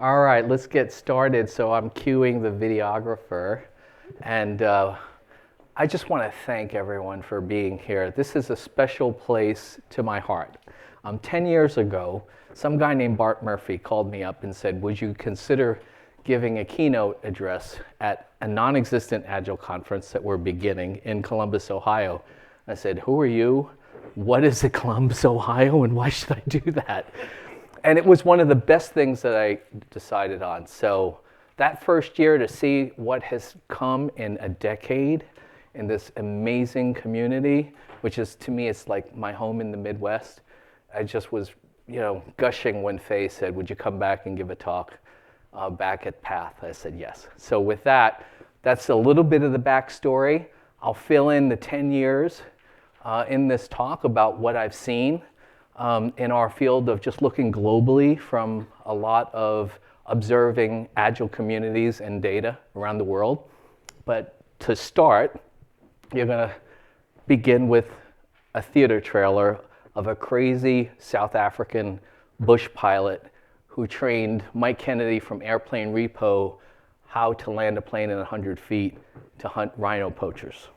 All right, let's get started. So I'm cueing the videographer, and I just want to thank everyone for being here. This is a special place to my heart. 10 years ago, some guy named Bart Murphy called me up and said, would you consider giving a keynote address at a non-existent Agile conference that we're beginning in Columbus, Ohio? I said, who are you? What is it, Columbus, Ohio, and why should I do that? And it was one of the best things that I decided on. So that first year, to see what has come in a decade in this amazing community, which is, to me, it's like my home in the Midwest. I just was, gushing when Faye said, would you come back and give a talk back at Path? I said, yes. So with that, that's a little bit of the backstory. I'll fill in the 10 years in this talk about what I've seen in our field of just looking globally from a lot of observing Agile communities and data around the world. But to start, you're going to begin with a theater trailer of a crazy South African bush pilot who trained Mike Kennedy from Airplane Repo how to land a plane at 100 feet to hunt rhino poachers.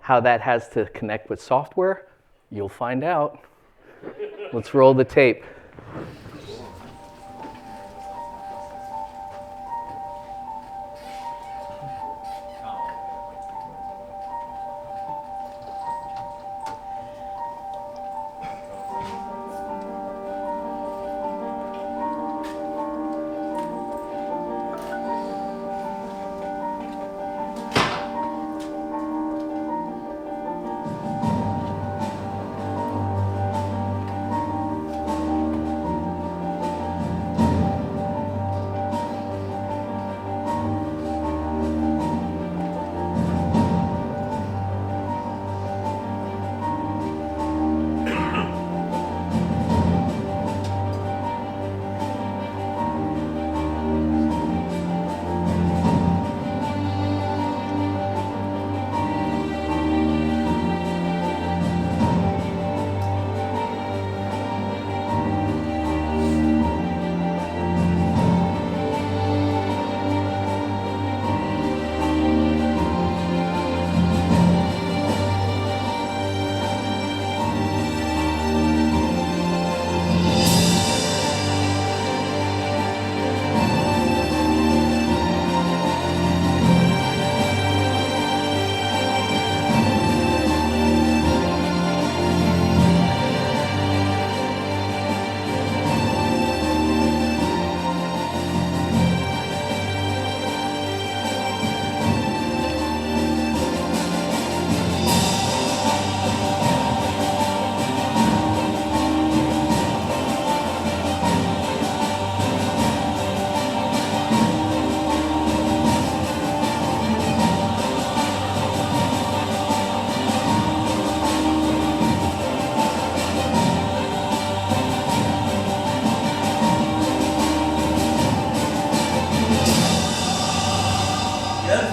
How that has to connect with software, you'll find out. Let's roll the tape.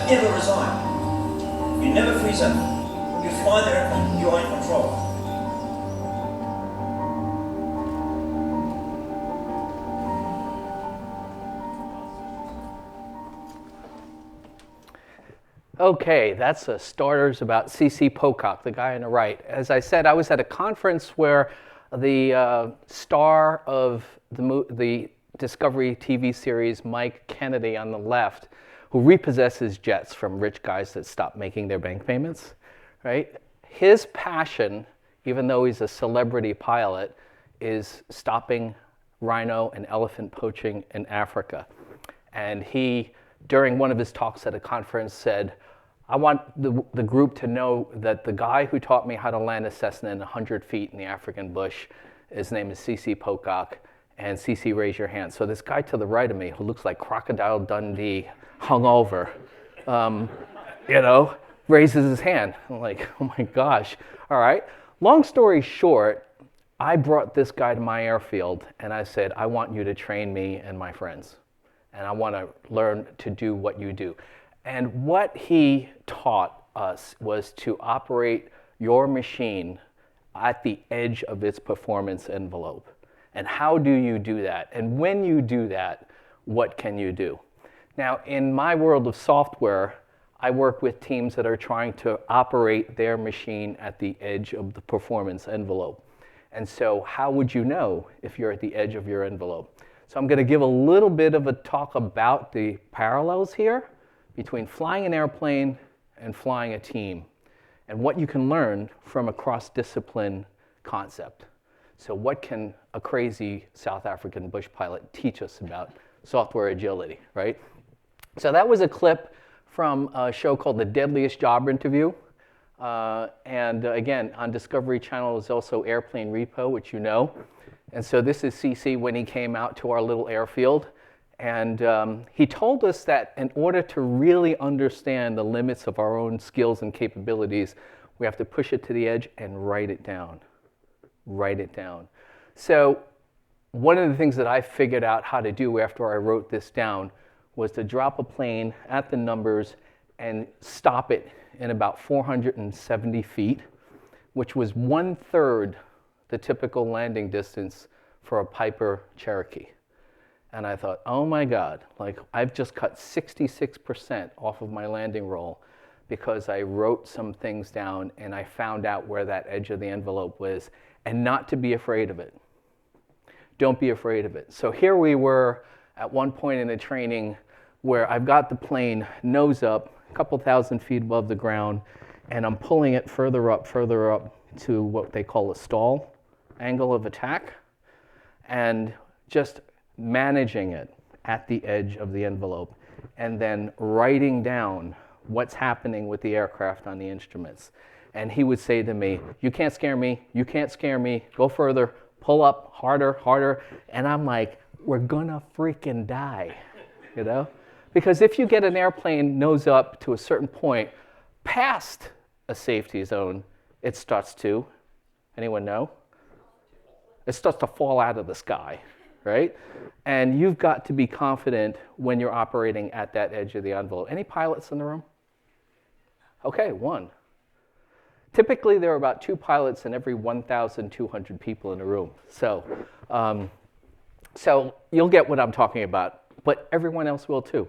Never resign. You never freeze up. You fly the airplane. You are in control. Okay, that's a starters about C.C. Pocock, the guy on the right. As I said, I was at a conference where the star of the Discovery TV series, Mike Kennedy on the left, who repossesses jets from rich guys that stop making their bank payments, right? His passion, even though he's a celebrity pilot, is stopping rhino and elephant poaching in Africa. And he, during one of his talks at a conference, said, I want the group to know that the guy who taught me how to land a Cessna in 100 feet in the African bush, his name is C.C. Pocock, and C.C., raise your hand. So this guy to the right of me, who looks like Crocodile Dundee, hungover, raises his hand. I'm like, oh my gosh. All right. Long story short, I brought this guy to my airfield and I said, I want you to train me and my friends. And I want to learn to do what you do. And what he taught us was to operate your machine at the edge of its performance envelope. And how do you do that? And when you do that, what can you do? Now, in my world of software, I work with teams that are trying to operate their machine at the edge of the performance envelope. And so how would you know if you're at the edge of your envelope? So I'm going to give a little bit of a talk about the parallels here between flying an airplane and flying a team, and what you can learn from a cross-discipline concept. So what can a crazy South African bush pilot teach us about software agility, right? So that was a clip from a show called The Deadliest Job Interview. And again, on Discovery Channel is also Airplane Repo, which you know. And so this is CC when he came out to our little airfield. And he told us that in order to really understand the limits of our own skills and capabilities, we have to push it to the edge and write it down. Write it down. So one of the things that I figured out how to do after I wrote this down was to drop a plane at the numbers and stop it in about 470 feet, which was 1/3 the typical landing distance for a Piper Cherokee. And I thought, oh my God, like I've just cut 66% off of my landing roll because I wrote some things down and I found out where that edge of the envelope was, and not to be afraid of it. Don't be afraid of it. So here we were at one point in the training where I've got the plane nose up, a couple thousand feet above the ground, and I'm pulling it further up to what they call a stall angle of attack, and just managing it at the edge of the envelope, and then writing down what's happening with the aircraft on the instruments. And he would say to me, you can't scare me, you can't scare me, go further, pull up, harder, harder. And I'm like, we're gonna freaking die, you know? Because if you get an airplane nose up to a certain point, past a safety zone, it starts to, anyone know? It starts to fall out of the sky, right? And you've got to be confident when you're operating at that edge of the envelope. Any pilots in the room? Okay, one. Typically, there are about 2 pilots in every 1,200 people in the room. So you'll get what I'm talking about, but everyone else will too.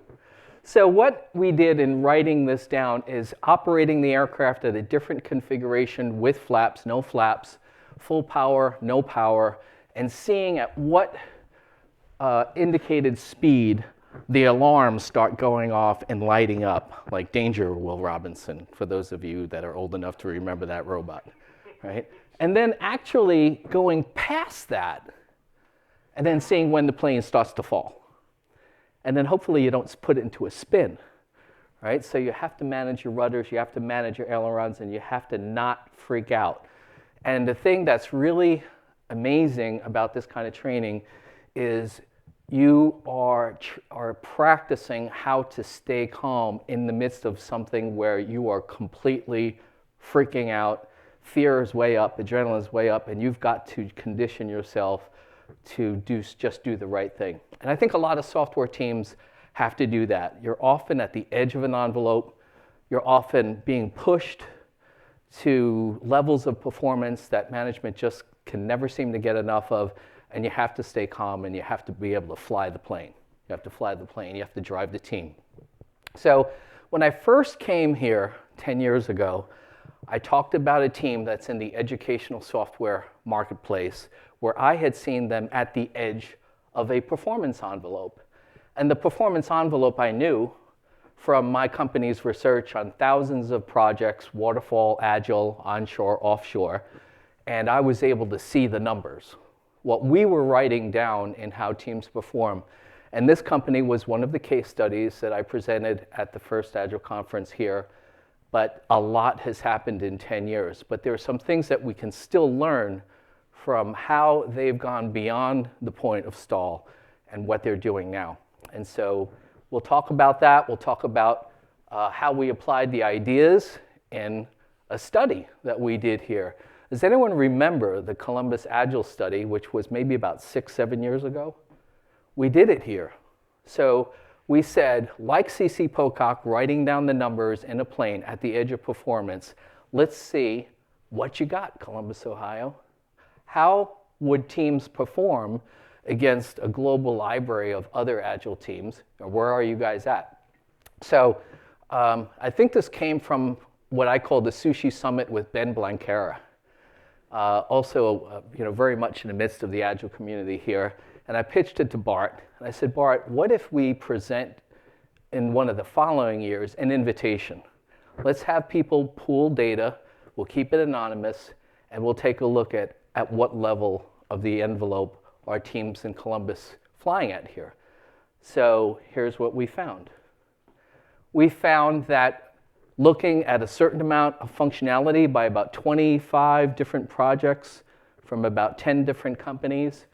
So what we did in writing this down is operating the aircraft at a different configuration with flaps, no flaps, full power, no power, and seeing at what indicated speed the alarms start going off and lighting up, like Danger, Will Robinson, for those of you that are old enough to remember that robot, right? And then actually going past that, and then seeing when the plane starts to fall. And then hopefully you don't put it into a spin, right? So you have to manage your rudders, you have to manage your ailerons, and you have to not freak out. And the thing that's really amazing about this kind of training is you are practicing how to stay calm in the midst of something where you are completely freaking out, fear is way up, adrenaline is way up, and you've got to condition yourself to just do the right thing. And I think a lot of software teams have to do that. You're often at the edge of an envelope. You're often being pushed to levels of performance that management just can never seem to get enough of, and you have to stay calm, and you have to be able to fly the plane. You have to fly the plane. You have to drive the team. So when I first came here 10 years ago, I talked about a team that's in the educational software marketplace where I had seen them at the edge of a performance envelope. And the performance envelope I knew from my company's research on thousands of projects, waterfall, agile, onshore, offshore, and I was able to see the numbers, what we were writing down in how teams perform. And this company was one of the case studies that I presented at the first Agile conference here, but a lot has happened in 10 years. But there are some things that we can still learn from how they've gone beyond the point of stall and what they're doing now. And so we'll talk about that. We'll talk about how we applied the ideas in a study that we did here. Does anyone remember the Columbus Agile study, which was maybe about 6-7 years ago? We did it here. So we said, like CC Pocock, writing down the numbers in a plane at the edge of performance, let's see what you got, Columbus, Ohio. How would teams perform against a global library of other Agile teams. Where are you guys at? So I think this came from what I call the Sushi Summit with Ben Blanquera. Also, very much in the midst of the Agile community here. And I pitched it to Bart. And I said, Bart, what if we present in one of the following years an invitation? Let's have people pool data. We'll keep it anonymous. And we'll take a look at what level of the envelope our teams in Columbus flying at here. So here's what we found. We found that looking at a certain amount of functionality by about 25 different projects from about 10 different companies,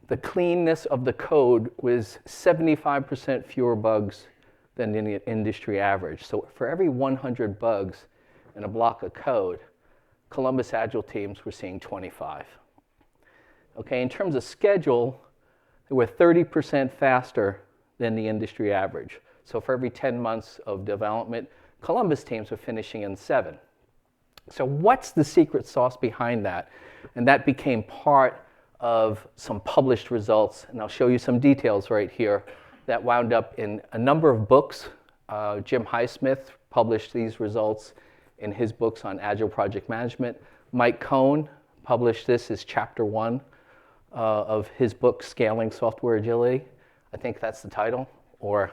the cleanness of the code was 75% fewer bugs than in the industry average. So for every 100 bugs in a block of code, Columbus Agile teams were seeing 25. Okay, in terms of schedule, they were 30% faster than the industry average. So for every 10 months of development, Columbus teams were finishing in 7. So what's the secret sauce behind that? And that became part of some published results, and I'll show you some details right here that wound up in a number of books. Jim Highsmith published these results in his books on Agile project management. Mike Cohn published this as chapter 1 of his book, Scaling Software Agility. I think that's the title, or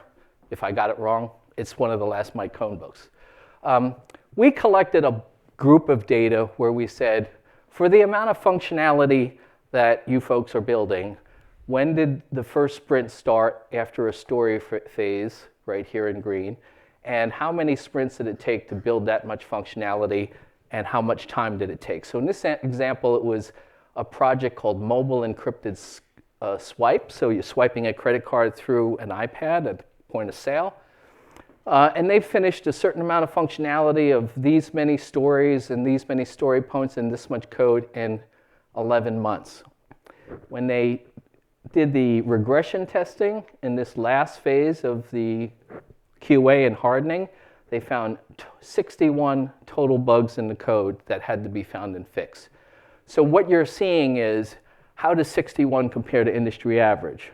if I got it wrong, it's one of the last Mike Cohn books. We collected a group of data where we said, for the amount of functionality that you folks are building, when did the first sprint start after a story phase, right here in green, and how many sprints did it take to build that much functionality, and how much time did it take? So in this example, it was a project called Mobile Encrypted Swipe. So you're swiping a credit card through an iPad at the point of sale. And they finished a certain amount of functionality of these many stories and these many story points and this much code in 11 months. When they did the regression testing in this last phase of the QA and hardening, they found 61 total bugs in the code that had to be found and fixed. So what you're seeing is, how does 61 compare to industry average?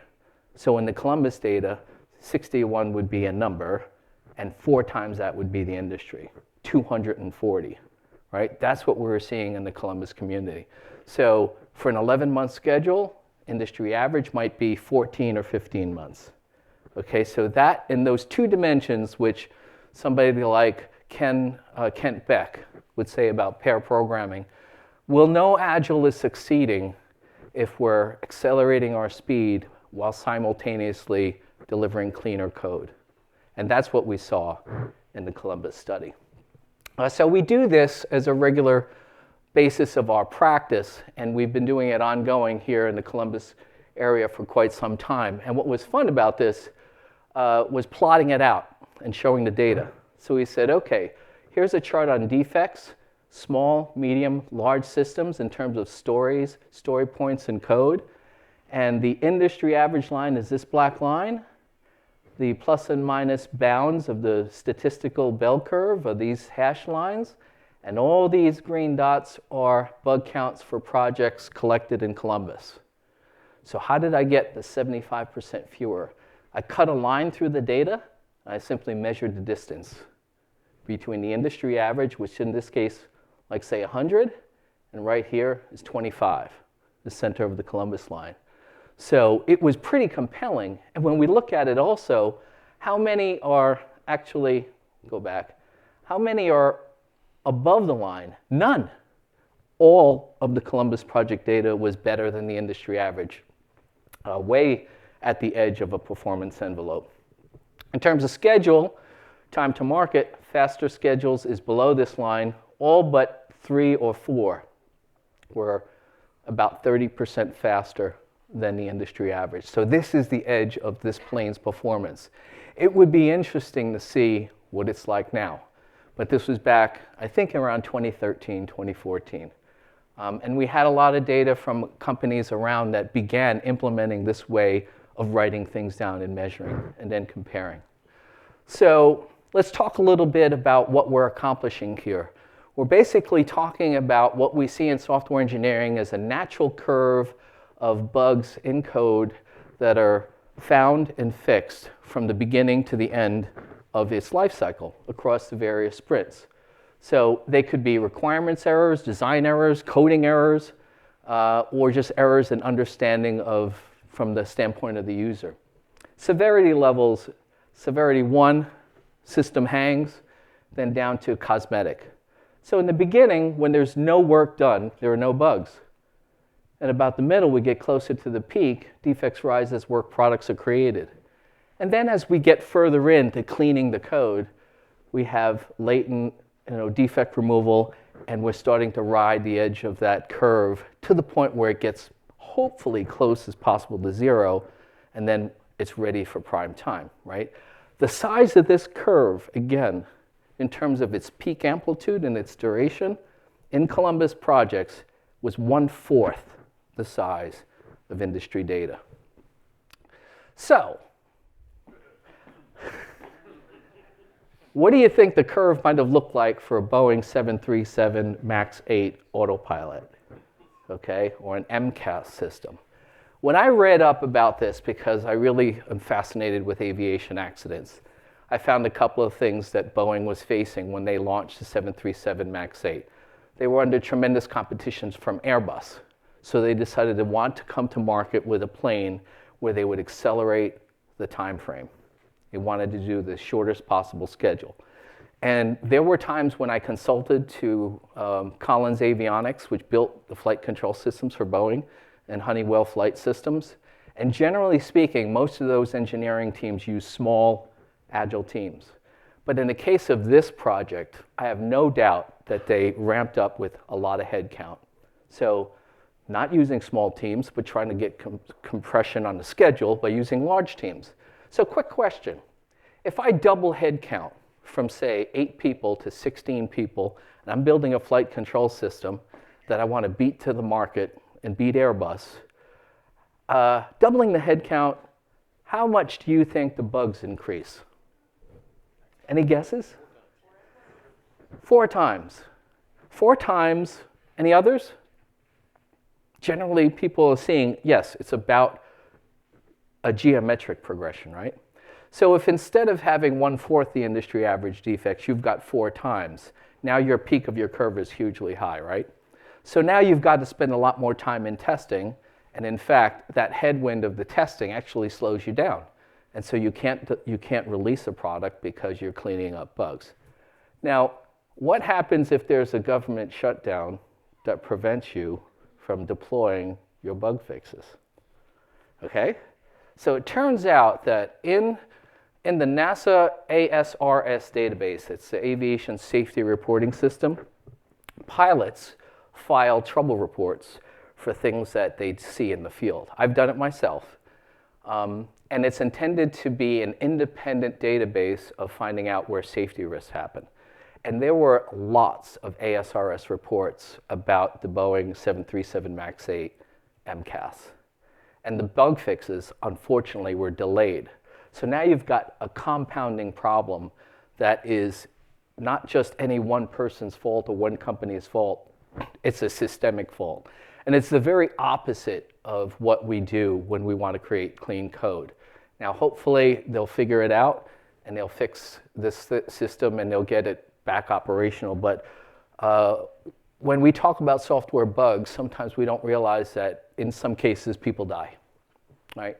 So in the Columbus data, 61 would be a number, and 4 times that would be the industry, 240, right? That's what we're seeing in the Columbus community. So for an 11-month schedule, industry average might be 14 or 15 months. Okay, so that in those 2 dimensions, which somebody like Kent Beck would say about pair programming, we'll know Agile is succeeding if we're accelerating our speed while simultaneously delivering cleaner code. And that's what we saw in the Columbus study. So we do this as a regular basis of our practice, and we've been doing it ongoing here in the Columbus area for quite some time. And what was fun about this was plotting it out and showing the data. So we said, okay, here's a chart on defects, small, medium, large systems in terms of stories, story points, and code. And the industry average line is this black line. The plus and minus bounds of the statistical bell curve are these hash lines. And all these green dots are bug counts for projects collected in Columbus. So how did I get the 75% fewer? I cut a line through the data. And I simply measured the distance between the industry average, which in this case, like say 100, and right here is 25, the center of the Columbus line. So it was pretty compelling. And when we look at it also, how many are actually, go back, how many are above the line? None. All of the Columbus project data was better than the industry average, way at the edge of a performance envelope. In terms of schedule, time to market, faster schedules is below this line. All but 3 or 4 were about 30% faster than the industry average. So this is the edge of this plane's performance. It would be interesting to see what it's like now. But this was back, I think, around 2013, 2014. And we had a lot of data from companies around that began implementing this way of writing things down and measuring and then comparing. So let's talk a little bit about what we're accomplishing here. We're basically talking about what we see in software engineering as a natural curve of bugs in code that are found and fixed from the beginning to the end of its life cycle across the various sprints. So they could be requirements errors, design errors, coding errors, or just errors in understanding of from the standpoint of the user. Severity levels, severity 1, system hangs, then down to cosmetic. So in the beginning, when there's no work done, there are no bugs. And about the middle, we get closer to the peak, defects rise as work products are created. And then as we get further into cleaning the code, we have latent defect removal, and we're starting to ride the edge of that curve to the point where it gets hopefully close as possible to 0, and then it's ready for prime time, right? The size of this curve, again, in terms of its peak amplitude and its duration, in Columbus projects was 1/4 the size of industry data. So, what do you think the curve might have looked like for a Boeing 737 MAX 8 autopilot, okay, or an MCAS system? When I read up about this, because I really am fascinated with aviation accidents, I found a couple of things that Boeing was facing when they launched the 737 MAX 8. They were under tremendous competition from Airbus, so they decided to want to come to market with a plane where they would accelerate the time frame. They wanted to do the shortest possible schedule. And there were times when I consulted to Collins Avionics, which built the flight control systems for Boeing, and Honeywell Flight Systems. And generally speaking, most of those engineering teams use small, agile teams. But in the case of this project, I have no doubt that they ramped up with a lot of headcount. So not using small teams, but trying to get compression on the schedule by using large teams. So quick question. If I double headcount from, say, 8 people to 16 people, and I'm building a flight control system that I want to beat to the market and beat Airbus, doubling the headcount, how much do you think the bugs increase? Any guesses? 4 times. 4 times. Any others? Generally, people are seeing, yes, it's about a geometric progression, right? So if instead of having 1/4 the industry average defects, you've got 4 times, now your peak of your curve is hugely high, right? So now you've got to spend a lot more time in testing, and in fact, that headwind of the testing actually slows you down. And so you can't release a product because you're cleaning up bugs. Now, what happens if there's a government shutdown that prevents you from deploying your bug fixes? Okay? So it turns out that in the NASA ASRS database, it's the Aviation Safety Reporting System, pilots file trouble reports for things that they see in the field. I've done it myself. And it's intended to be an independent database of finding out where safety risks happen. And there were lots of ASRS reports about the Boeing 737 MAX 8 MCAS. And the bug fixes, unfortunately, were delayed. So now you've got a compounding problem that is not just any one person's fault or one company's fault, it's a systemic fault. And it's the very opposite of what we do when we want to create clean code. Now, hopefully, they'll figure it out, and they'll fix this system, and they'll get it back operational. But when we talk about software bugs, sometimes we don't realize that in some cases, people die, right?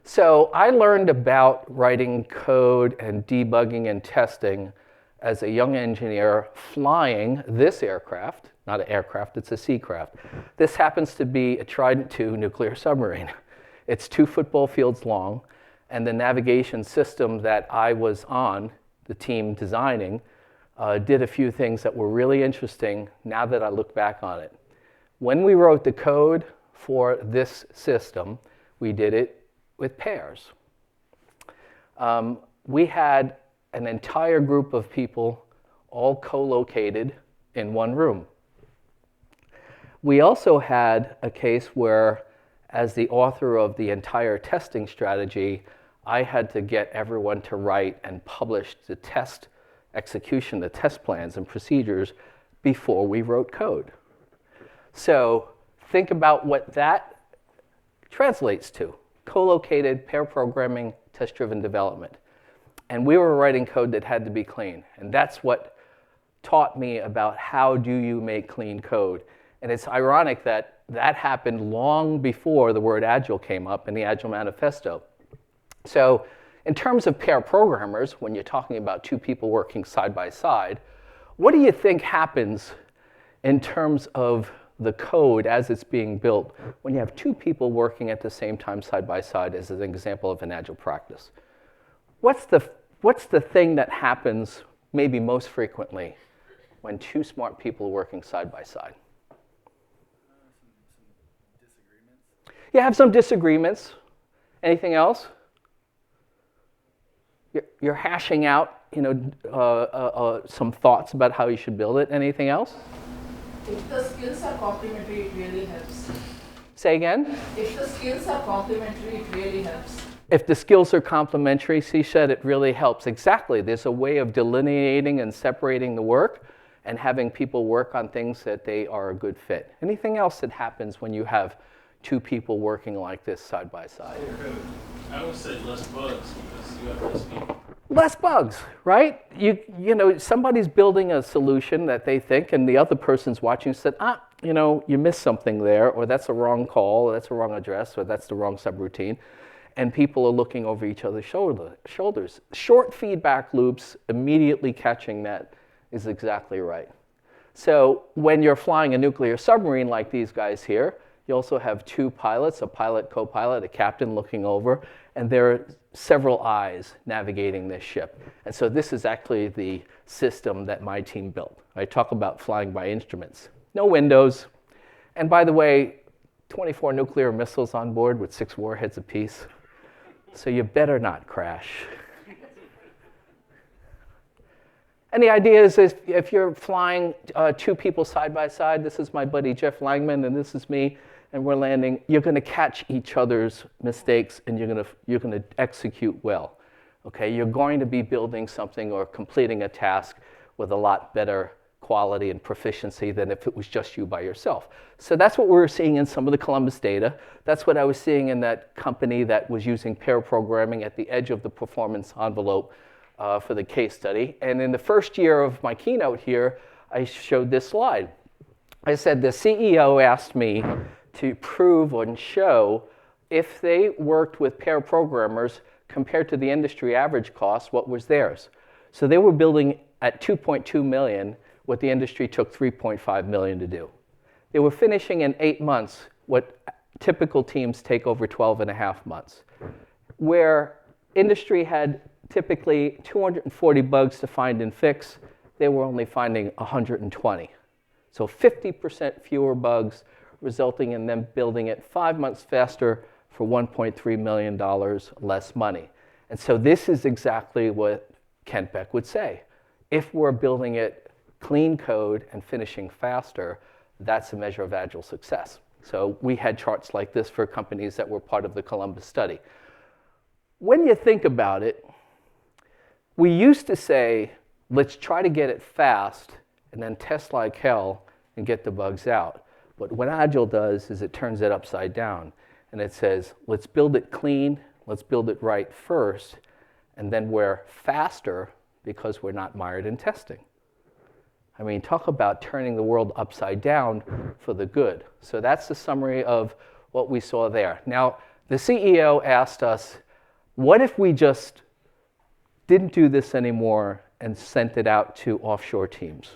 So I learned about writing code and debugging and testing as a young engineer flying this aircraft, not an aircraft, it's a seacraft. This happens to be a Trident II nuclear submarine. It's 2 football fields long, and the navigation system that I was on, the team designing, did a few things that were really interesting now that I look back on it. When we wrote the code for this system, we did it with pairs. We had an entire group of people all co-located in one room. We also had a case where, as the author of the entire testing strategy, I had to get everyone to write and publish the test execution, the test plans and procedures before we wrote code. So think about what that translates to. Co-located, pair programming, test-driven development. And we were writing code that had to be clean. And that's what taught me about how do you make clean code. And it's ironic that that happened long before the word Agile came up in the Agile Manifesto. So in terms of pair programmers, when you're talking about two people working side by side, what do you think happens in terms of the code as it's being built when you have two people working at the same time side by side as an example of an Agile practice? What's the thing that happens maybe most frequently when two smart people are working side by side? Some disagreements. You have some disagreements. Anything else? You're hashing out, some thoughts about how you should build it. Anything else? If the skills are complementary, it really helps. Say again? If the skills are complementary, it really helps. If the skills are complementary, she said it really helps. Exactly. There's a way of delineating and separating the work and having people work on things that they are a good fit. Anything else that happens when you have two people working like this side by side? I would say less bugs because you have less people. Less bugs, right? Somebody's building a solution that they think, and the other person's watching and said, you missed something there, or that's a wrong call, or that's a wrong address, or that's the wrong subroutine. And people are looking over each other's shoulders. Short feedback loops, immediately catching that is exactly right. So when you're flying a nuclear submarine like these guys here, you also have two pilots, a pilot, co-pilot, a captain looking over, and there are several eyes navigating this ship. And so this is actually the system that my team built. I talk about flying by instruments. No windows. And by the way, 24 nuclear missiles on board with 6 warheads apiece. So you better not crash. And the idea is if you're flying two people side by side, this is my buddy Jeff Langman and this is me, and we're landing, you're going to catch each other's mistakes and you're going to execute well. Okay, you're going to be building something or completing a task with a lot better quality and proficiency than if it was just you by yourself. So that's what we were seeing in some of the Columbus data. That's what I was seeing in that company that was using pair programming at the edge of the performance envelope for the case study. And in the first year of my keynote here, I showed this slide. I said the CEO asked me to prove and show if they worked with pair programmers compared to the industry average cost, what was theirs. So they were building at 2.2 million what the industry took 3.5 million to do. They were finishing in 8 months what typical teams take over 12 and a half months. Where industry had typically 240 bugs to find and fix, they were only finding 120. So 50% fewer bugs, resulting in them building it 5 months faster for $1.3 million less money. And so this is exactly what Kent Beck would say. If we're building it clean code and finishing faster, that's a measure of Agile success. So we had charts like this for companies that were part of the Columbus study. When you think about it, we used to say, let's try to get it fast and then test like hell and get the bugs out. But what Agile does is it turns it upside down. And it says, let's build it clean, let's build it right first, and then we're faster because we're not mired in testing. I mean, talk about turning the world upside down for the good. So that's the summary of what we saw there. Now, the CEO asked us, what if we just didn't do this anymore and sent it out to offshore teams?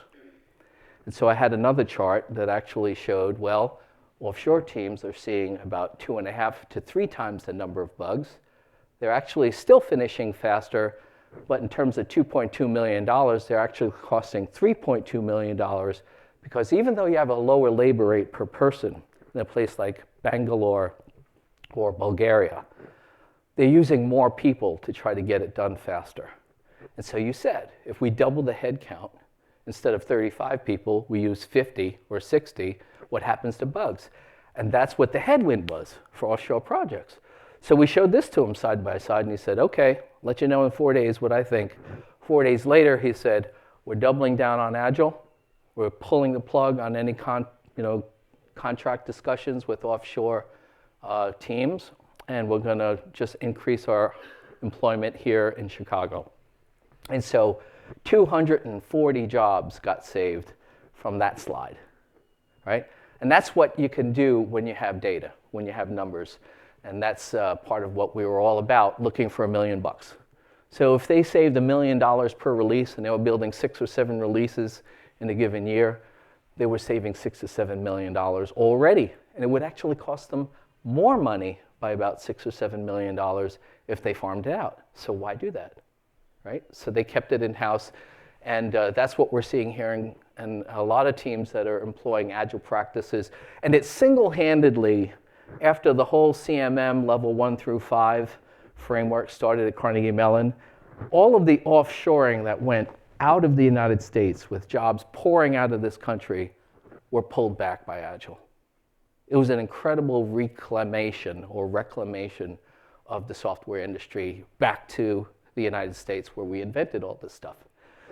And so I had another chart that actually showed, well, offshore teams are seeing about 2.5 to 3 times the number of bugs. They're actually still finishing faster, but in terms of $2.2 million, they're actually costing $3.2 million because even though you have a lower labor rate per person in a place like Bangalore or Bulgaria, they're using more people to try to get it done faster. And so you said, if we double the head count, instead of 35 people, we use 50 or 60, what happens to bugs? And that's what the headwind was for offshore projects. So we showed this to him side by side, and he said, okay, let you know in 4 days what I think. 4 days later, he said, we're doubling down on Agile. We're pulling the plug on any contract discussions with offshore teams, and we're going to just increase our employment here in Chicago. And so 240 jobs got saved from that slide, right? And that's what you can do when you have data, when you have numbers. And that's part of what we were all about, looking for $1 million. So if they saved $1 million per release and they were building 6 or 7 releases in a given year, they were saving $6 to $7 million already. And it would actually cost them more money by about $6 or $7 million if they farmed it out. So why do that, right? So they kept it in-house, and that's what we're seeing here in a lot of teams that are employing Agile practices. And it's single-handedly, after the whole CMM level 1 through 5 framework started at Carnegie Mellon, all of the offshoring that went out of the United States with jobs pouring out of this country were pulled back by Agile. It was an incredible reclamation of the software industry back to the United States where we invented all this stuff.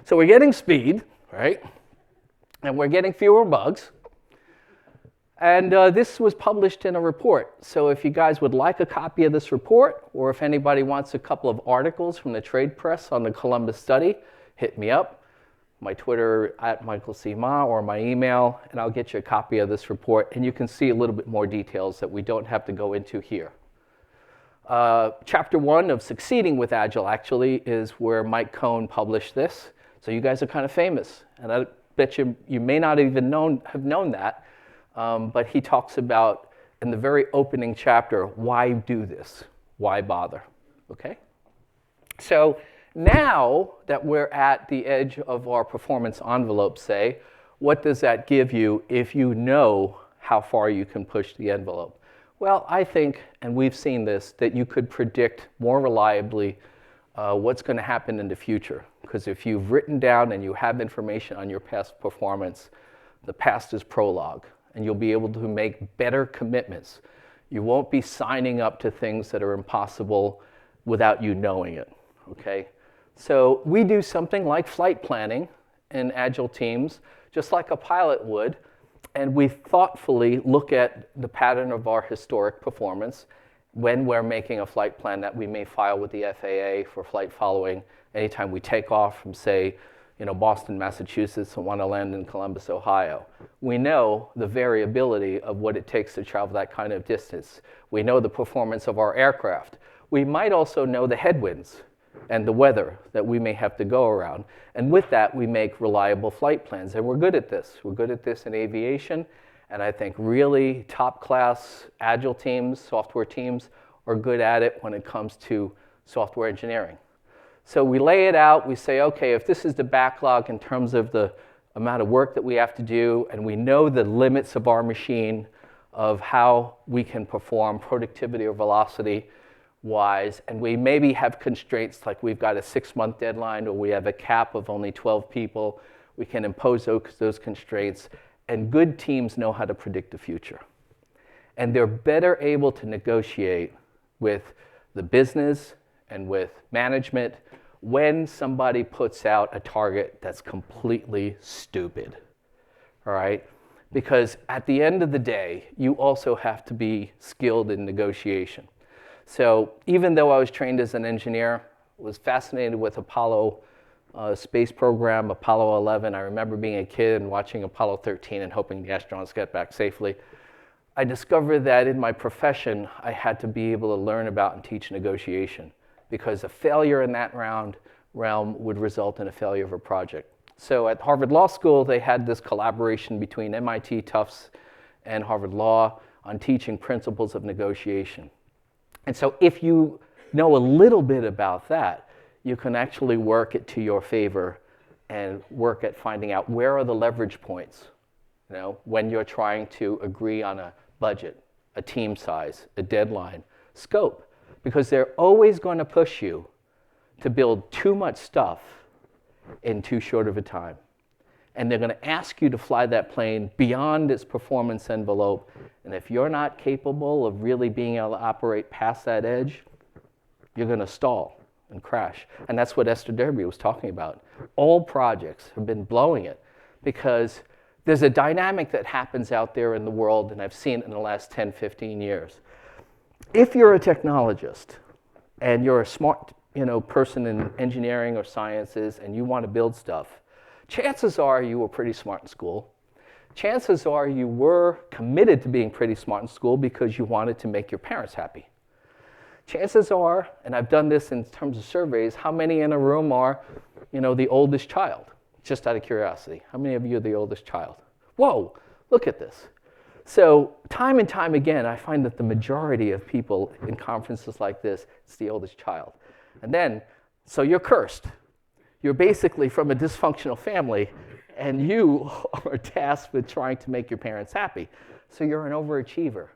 So we're getting speed, right? And we're getting fewer bugs. And this was published in a report. So if you guys would like a copy of this report, or if anybody wants a couple of articles from the trade press on the Columbus study, hit me up. My Twitter @MichaelCMa or my email, and I'll get you a copy of this report, and you can see a little bit more details that we don't have to go into here. Chapter 1 of Succeeding with Agile actually is where Mike Cohn published this. So you guys are kind of famous, and I bet you may not even have known that, but he talks about in the very opening chapter, why do this? Why bother? Okay? So now that we're at the edge of our performance envelope, say, what does that give you if you know how far you can push the envelope? Well, I think, and we've seen this, that you could predict more reliably what's going to happen in the future. Because if you've written down and you have information on your past performance, the past is prologue, and you'll be able to make better commitments. You won't be signing up to things that are impossible without you knowing it, okay? So we do something like flight planning in Agile teams, just like a pilot would, and we thoughtfully look at the pattern of our historic performance when we're making a flight plan that we may file with the FAA for flight following anytime we take off from, say, Boston, Massachusetts, and want to land in Columbus, Ohio. We know the variability of what it takes to travel that kind of distance. We know the performance of our aircraft. We might also know the headwinds and the weather that we may have to go around. And with that, we make reliable flight plans. And we're good at this. We're good at this in aviation. And I think really top-class Agile teams, software teams, are good at it when it comes to software engineering. So we lay it out. We say, okay, if this is the backlog in terms of the amount of work that we have to do, and we know the limits of our machine of how we can perform productivity or velocity wise, and we maybe have constraints like we've got a 6-month deadline or we have a cap of only 12 people, we can impose those constraints, and good teams know how to predict the future. And they're better able to negotiate with the business and with management when somebody puts out a target that's completely stupid, all right? Because at the end of the day, you also have to be skilled in negotiation. So even though I was trained as an engineer, was fascinated with Apollo space program, Apollo 11. I remember being a kid and watching Apollo 13 and hoping the astronauts get back safely. I discovered that in my profession, I had to be able to learn about and teach negotiation, because a failure in that realm would result in a failure of a project. So at Harvard Law School, they had this collaboration between MIT, Tufts, and Harvard Law on teaching principles of negotiation. And so if you know a little bit about that, you can actually work it to your favor and work at finding out where are the leverage points, when you're trying to agree on a budget, a team size, a deadline, scope, because they're always going to push you to build too much stuff in too short of a time. And they're going to ask you to fly that plane beyond its performance envelope. And if you're not capable of really being able to operate past that edge, you're going to stall and crash. And that's what Esther Derby was talking about. All projects have been blowing it because there's a dynamic that happens out there in the world, and I've seen it in the last 10, 15 years. If you're a technologist and you're a smart person in engineering or sciences and you want to build stuff, chances are you were pretty smart in school. Chances are you were committed to being pretty smart in school because you wanted to make your parents happy. Chances are, and I've done this in terms of surveys, how many in a room are, the oldest child? Just out of curiosity, how many of you are the oldest child? Whoa, look at this. So time and time again, I find that the majority of people in conferences like this, it's the oldest child. And then, so you're cursed. You're basically from a dysfunctional family, and you are tasked with trying to make your parents happy. So you're an overachiever.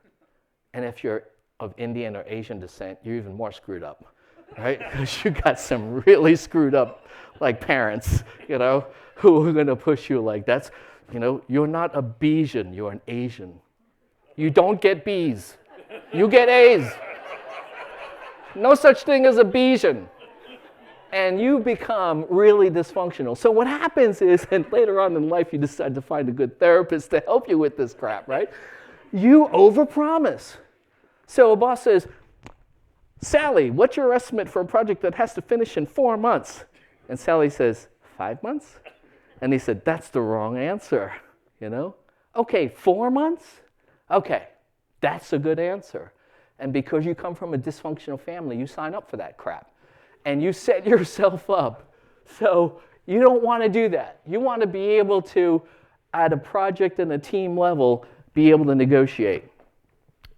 And if you're of Indian or Asian descent, you're even more screwed up, right? Because you got some really screwed up parents, who are going to push you like that's, you're not a Bayesian, you're an Asian. You don't get B's, you get A's. No such thing as a Bayesian. And you become really dysfunctional. So what happens is, and later on in life you decide to find a good therapist to help you with this crap, right? You overpromise. So a boss says, Sally, what's your estimate for a project that has to finish in 4 months? And Sally says, 5 months? And he said, that's the wrong answer, Okay, 4 months? Okay, that's a good answer. And because you come from a dysfunctional family, you sign up for that crap. And you set yourself up. So you don't want to do that. You want to be able to, at a project and a team level, be able to negotiate.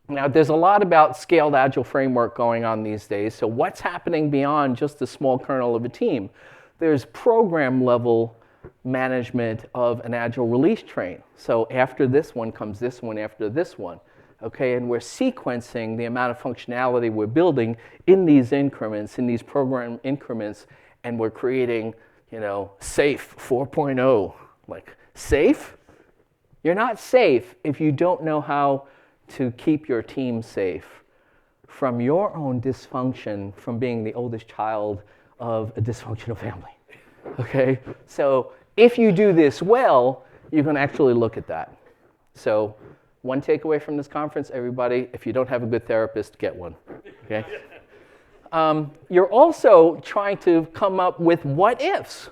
Now, there's a lot about scaled Agile framework going on these days. So what's happening beyond just the small kernel of a team? There's program level management of an Agile release train. So after this one comes this one, after this one. Okay, and we're sequencing the amount of functionality we're building in these increments, in these program increments, and we're creating, safe 4.0. Safe? You're not safe if you don't know how to keep your team safe from your own dysfunction, from being the oldest child of a dysfunctional family. Okay, so if you do this well, you can actually look at that. So one takeaway from this conference, everybody, if you don't have a good therapist, get one. Okay. You're also trying to come up with what ifs,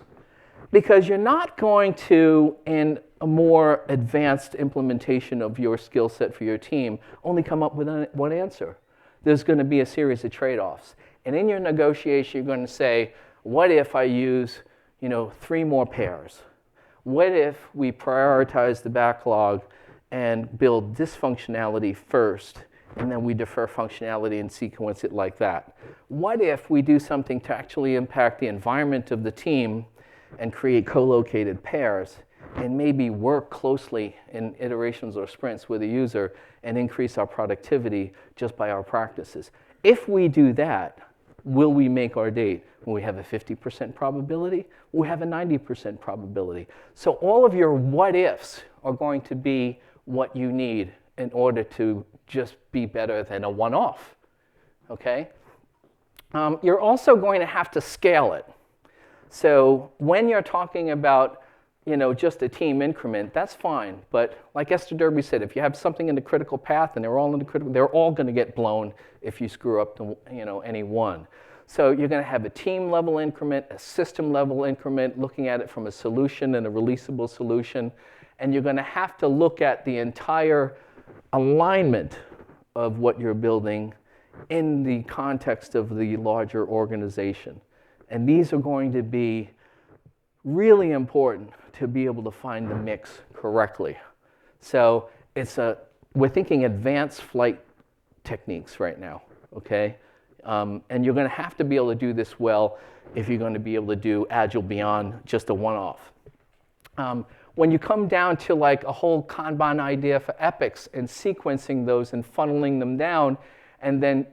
because you're not going to, in a more advanced implementation of your skill set for your team, only come up with one answer. There's going to be a series of trade-offs. And in your negotiation, you're going to say, what if I use 3 more pairs? What if we prioritize the backlog and build this functionality first, and then we defer functionality and sequence it like that? What if we do something to actually impact the environment of the team and create co-located pairs and maybe work closely in iterations or sprints with the user and increase our productivity just by our practices? If we do that, will we make our date? Will we have a 50% probability? Will we have a 90% probability? So all of your what ifs are going to be what you need in order to just be better than a one-off, okay? You're also going to have to scale it. So when you're talking about just a team increment, that's fine. But like Esther Derby said, if you have something in the critical path and they're all going to get blown if you screw up any one. So you're going to have a team level increment, a system level increment, looking at it from a solution and a releasable solution. And you're going to have to look at the entire alignment of what you're building in the context of the larger organization. And these are going to be really important to be able to find the mix correctly. So we're thinking advanced flight techniques right now, okay? And you're going to have to be able to do this well if you're going to be able to do Agile beyond just a one-off. When you come down to a whole Kanban idea for epics and sequencing those and funneling them down and then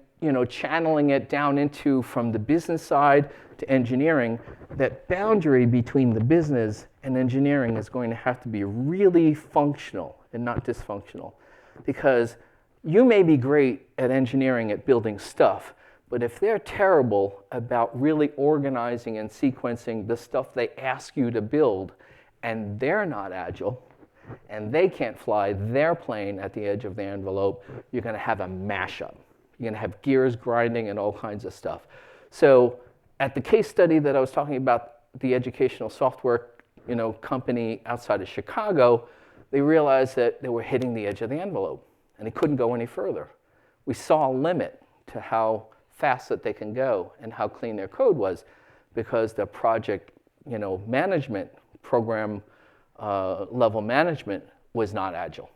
channeling it down into from the business side to engineering, that boundary between the business and engineering is going to have to be really functional and not dysfunctional. Because you may be great at engineering, at building stuff, but if they're terrible about really organizing and sequencing the stuff they ask you to build, and they're not Agile, and they can't fly their plane at the edge of the envelope, you're going to have a mashup. You're going to have gears grinding and all kinds of stuff. So at the case study that I was talking about, the educational software company outside of Chicago, they realized that they were hitting the edge of the envelope and they couldn't go any further. We saw a limit to how fast that they can go and how clean their code was because the project management program level management was not agile.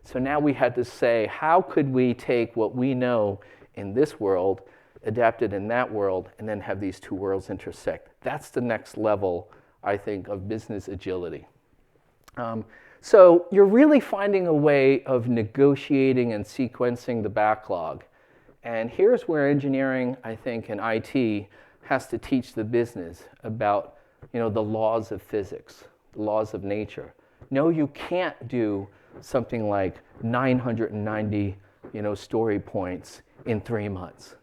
So now we had to say, how could we take what we know in this world, adapt it in that world, and then have these two worlds intersect? That's the next level, I think, of business agility. So you're really finding a way of negotiating and sequencing the backlog. And here's where engineering, I think, and IT has to teach the business about the laws of physics, the laws of nature. No, you can't do something like 990 story points in 3 months,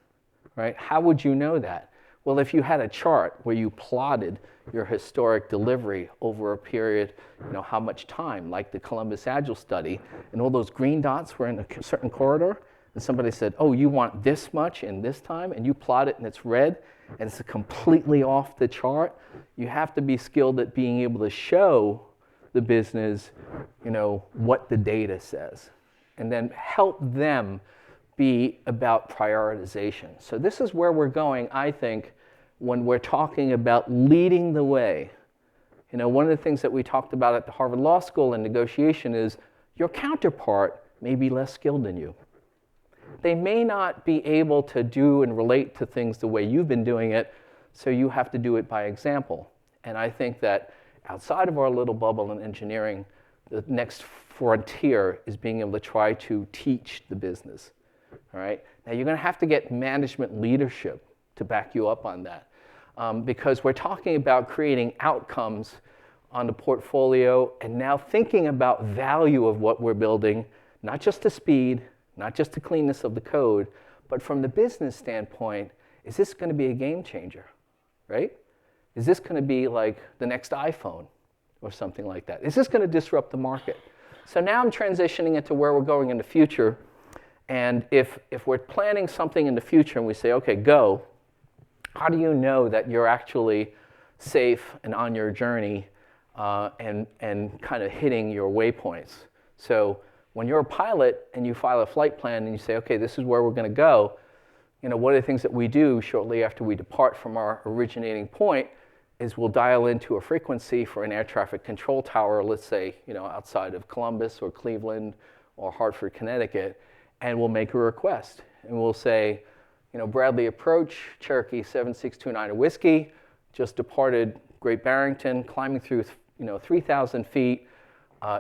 right? How would you know that? Well, if you had a chart where you plotted your historic delivery over a period, how much time, like the Columbus Agile study, and all those green dots were in a certain corridor, and somebody said, oh, you want this much in this time, and you plot it and it's red, and it's completely off the chart, you have to be skilled at being able to show the business, what the data says, and then help them be about prioritization. So this is where we're going, I think, when we're talking about leading the way. One of the things that we talked about at the Harvard Law School in negotiation is your counterpart may be less skilled than you. They may not be able to do and relate to things the way you've been doing it, so you have to do it by example. And I think that outside of our little bubble in engineering, the next frontier is being able to try to teach the business. All right? Now, you're going to have to get management leadership to back you up on that because we're talking about creating outcomes on the portfolio and now thinking about value of what we're building, not just the speed, not just the cleanness of the code, but from the business standpoint, is this going to be a game changer, right? Is this going to be like the next iPhone or something like that? Is this going to disrupt the market? So now I'm transitioning into where we're going in the future. And if we're planning something in the future and we say, okay, go, how do you know that you're actually safe and on your journey and kind of hitting your waypoints? So when you're a pilot and you file a flight plan and you say, okay, this is where we're going to go, one of the things that we do shortly after we depart from our originating point is we'll dial into a frequency for an air traffic control tower, let's say, outside of Columbus or Cleveland or Hartford, Connecticut, and we'll make a request. And we'll say, Bradley approach, Cherokee 7629 Whiskey, just departed Great Barrington, climbing through, 3,000 feet,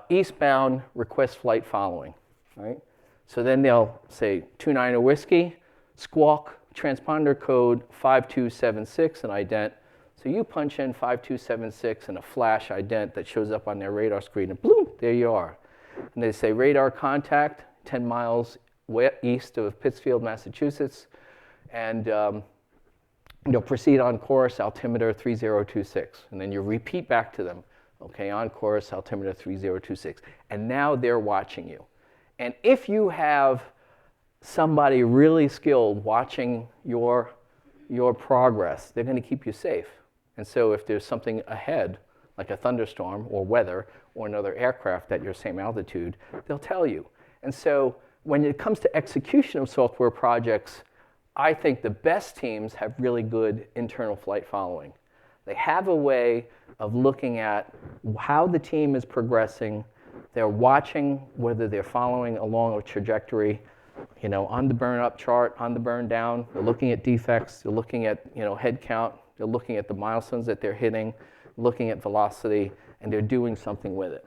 eastbound, request flight following, right? So then they'll say 29 Whiskey, squawk, transponder code 5276, and ident. So you punch in 5276 and a flash ident that shows up on their radar screen, and bloom, there you are. And they say radar contact 10 miles east of Pittsfield, Massachusetts, and proceed on course, altimeter 3026. And then you repeat back to them, okay, on course, altimeter 3026. And now they're watching you. And if you have somebody really skilled watching your progress, they're going to keep you safe. And so if there's something ahead, like a thunderstorm or weather or another aircraft at your same altitude, they'll tell you. And so when it comes to execution of software projects, I think the best teams have really good internal flight following. They have a way of looking at how the team is progressing. They're watching whether they're following along a trajectory, on the burn up chart, on the burn down. They're looking at defects. They're looking at, head count. They're looking at the milestones that they're hitting, looking at velocity, and they're doing something with it.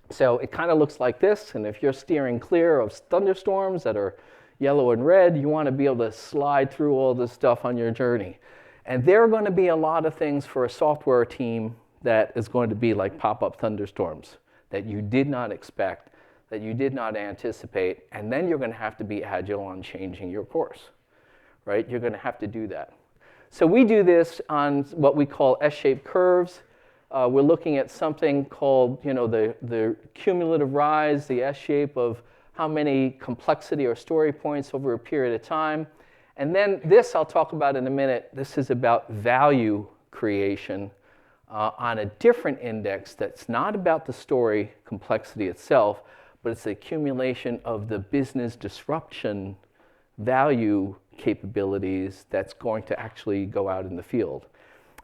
So it kind of looks like this, and if you're steering clear of thunderstorms that are yellow and red, you want to be able to slide through all this stuff on your journey. And there are going to be a lot of things for a software team that is going to be like pop-up thunderstorms that you did not expect, that you did not anticipate, and then you're going to have to be agile on changing your course, right? You're going to have to do that. So we do this on what we call S-shaped curves. We're looking at something called, the cumulative rise, the S shape of how many complexity or story points over a period of time. And then this I'll talk about in a minute. This is about value creation on a different index that's not about the story complexity itself, but it's the accumulation of the business disruption value capabilities that's going to actually go out in the field.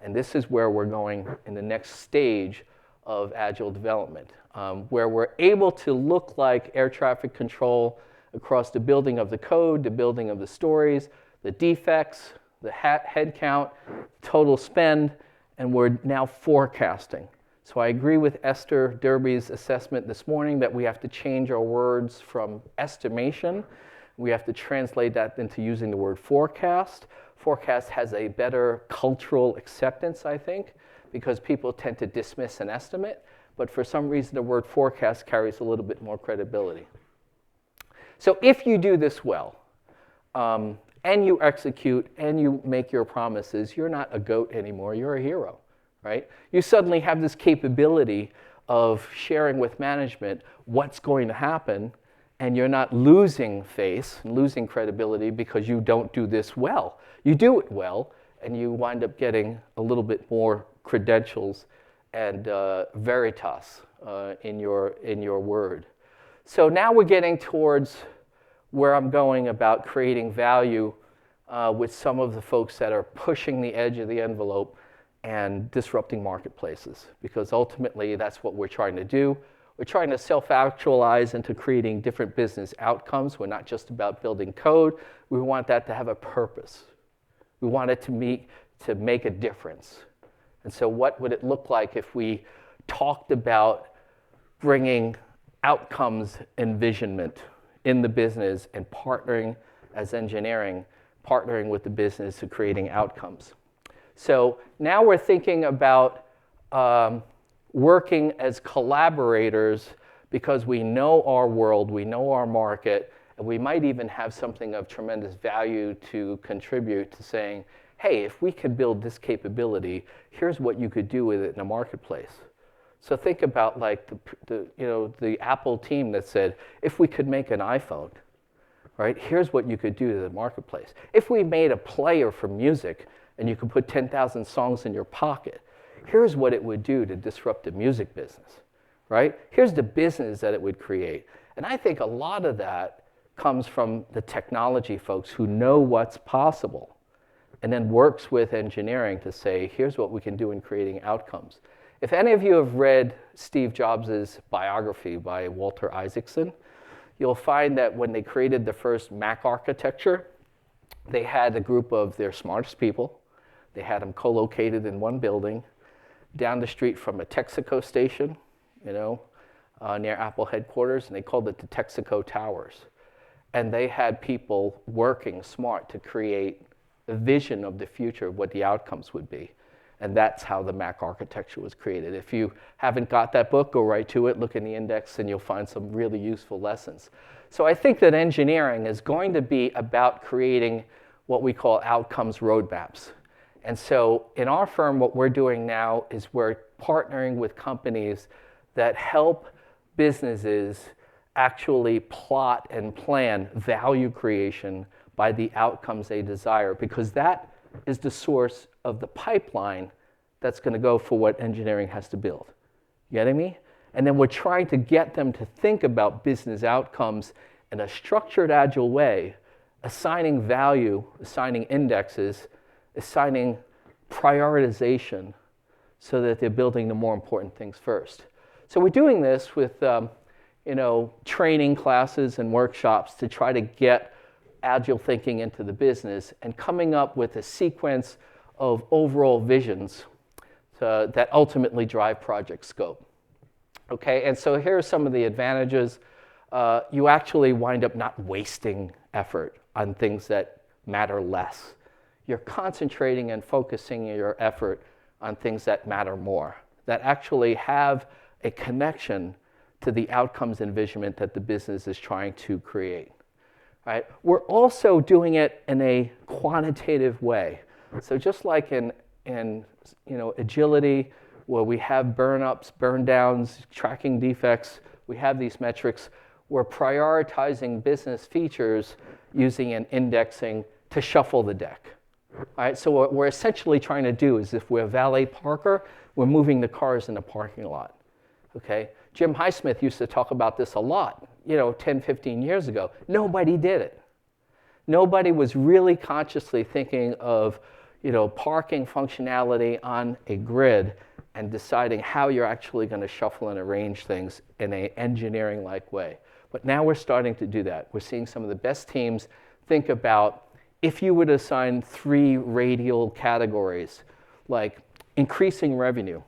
And this is where we're going in the next stage of Agile development, where we're able to look like air traffic control across the building of the code, the building of the stories, the defects, the head count, total spend, and we're now forecasting. So I agree with Esther Derby's assessment this morning that we have to change our words from estimation. We have to translate that into using the word forecast. Forecast has a better cultural acceptance, I think, because people tend to dismiss an estimate, but for some reason the word forecast carries a little bit more credibility. So if you do this well, and you execute and you make your promises, you're not a goat anymore, you're a hero, right? You suddenly have this capability of sharing with management what's going to happen, and you're not losing face and losing credibility because you don't do this well. You do it well, and you wind up getting a little bit more credentials and veritas in your word. So now we're getting towards where I'm going about creating value with some of the folks that are pushing the edge of the envelope and disrupting marketplaces, because ultimately that's what we're trying to do. We're trying to self-actualize into creating different business outcomes. We're not just about building code. We want that to have a purpose. We want it to make a difference. And so what would it look like if we talked about bringing outcomes envisionment in the business and partnering as engineering, partnering with the business to creating outcomes? So now we're thinking about working as collaborators because we know our world, we know our market, and we might even have something of tremendous value to contribute to saying, hey, if we could build this capability, here's what you could do with it in a marketplace. So think about like the Apple team that said, if we could make an iPhone, right, here's what you could do to the marketplace. If we made a player for music and you could put 10,000 songs in your pocket, here's what it would do to disrupt the music business, right? Here's the business that it would create. And I think a lot of that comes from the technology folks who know what's possible and then works with engineering to say, here's what we can do in creating outcomes. If any of you have read Steve Jobs' biography by Walter Isaacson, you'll find that when they created the first Mac architecture, they had a group of their smartest people. They had them co-located in one building down the street from a Texaco station, near Apple headquarters, and they called it the Texaco Towers. And they had people working smart to create a vision of the future of what the outcomes would be. And that's how the Mac architecture was created. If you haven't got that book, go right to it, look in the index, and you'll find some really useful lessons. So I think that engineering is going to be about creating what we call outcomes roadmaps. And so in our firm, what we're doing now is we're partnering with companies that help businesses actually plot and plan value creation by the outcomes they desire, because that is the source of the pipeline that's going to go for what engineering has to build. You getting me? And then we're trying to get them to think about business outcomes in a structured, agile way, assigning value, assigning indexes, assigning prioritization so that they're building the more important things first. So we're doing this with training classes and workshops to try to get agile thinking into the business and coming up with a sequence of overall visions that ultimately drive project scope. Okay, and so here are some of the advantages. You actually wind up not wasting effort on things that matter less. You're concentrating and focusing your effort on things that matter more, that actually have a connection to the outcomes envisionment that the business is trying to create. Right? We're also doing it in a quantitative way. So just like in agility, where we have burn ups, burn downs, tracking defects. We have these metrics. We're prioritizing business features using an indexing to shuffle the deck. All right, so what we're essentially trying to do is if we're a valet parker, we're moving the cars in the parking lot. Okay? Jim Highsmith used to talk about this a lot, 10, 15 years ago. Nobody did it. Nobody was really consciously thinking of, parking functionality on a grid and deciding how you're actually going to shuffle and arrange things in an engineering-like way. But now we're starting to do that. We're seeing some of the best teams think about if you would assign 3 radial categories, like increasing revenue,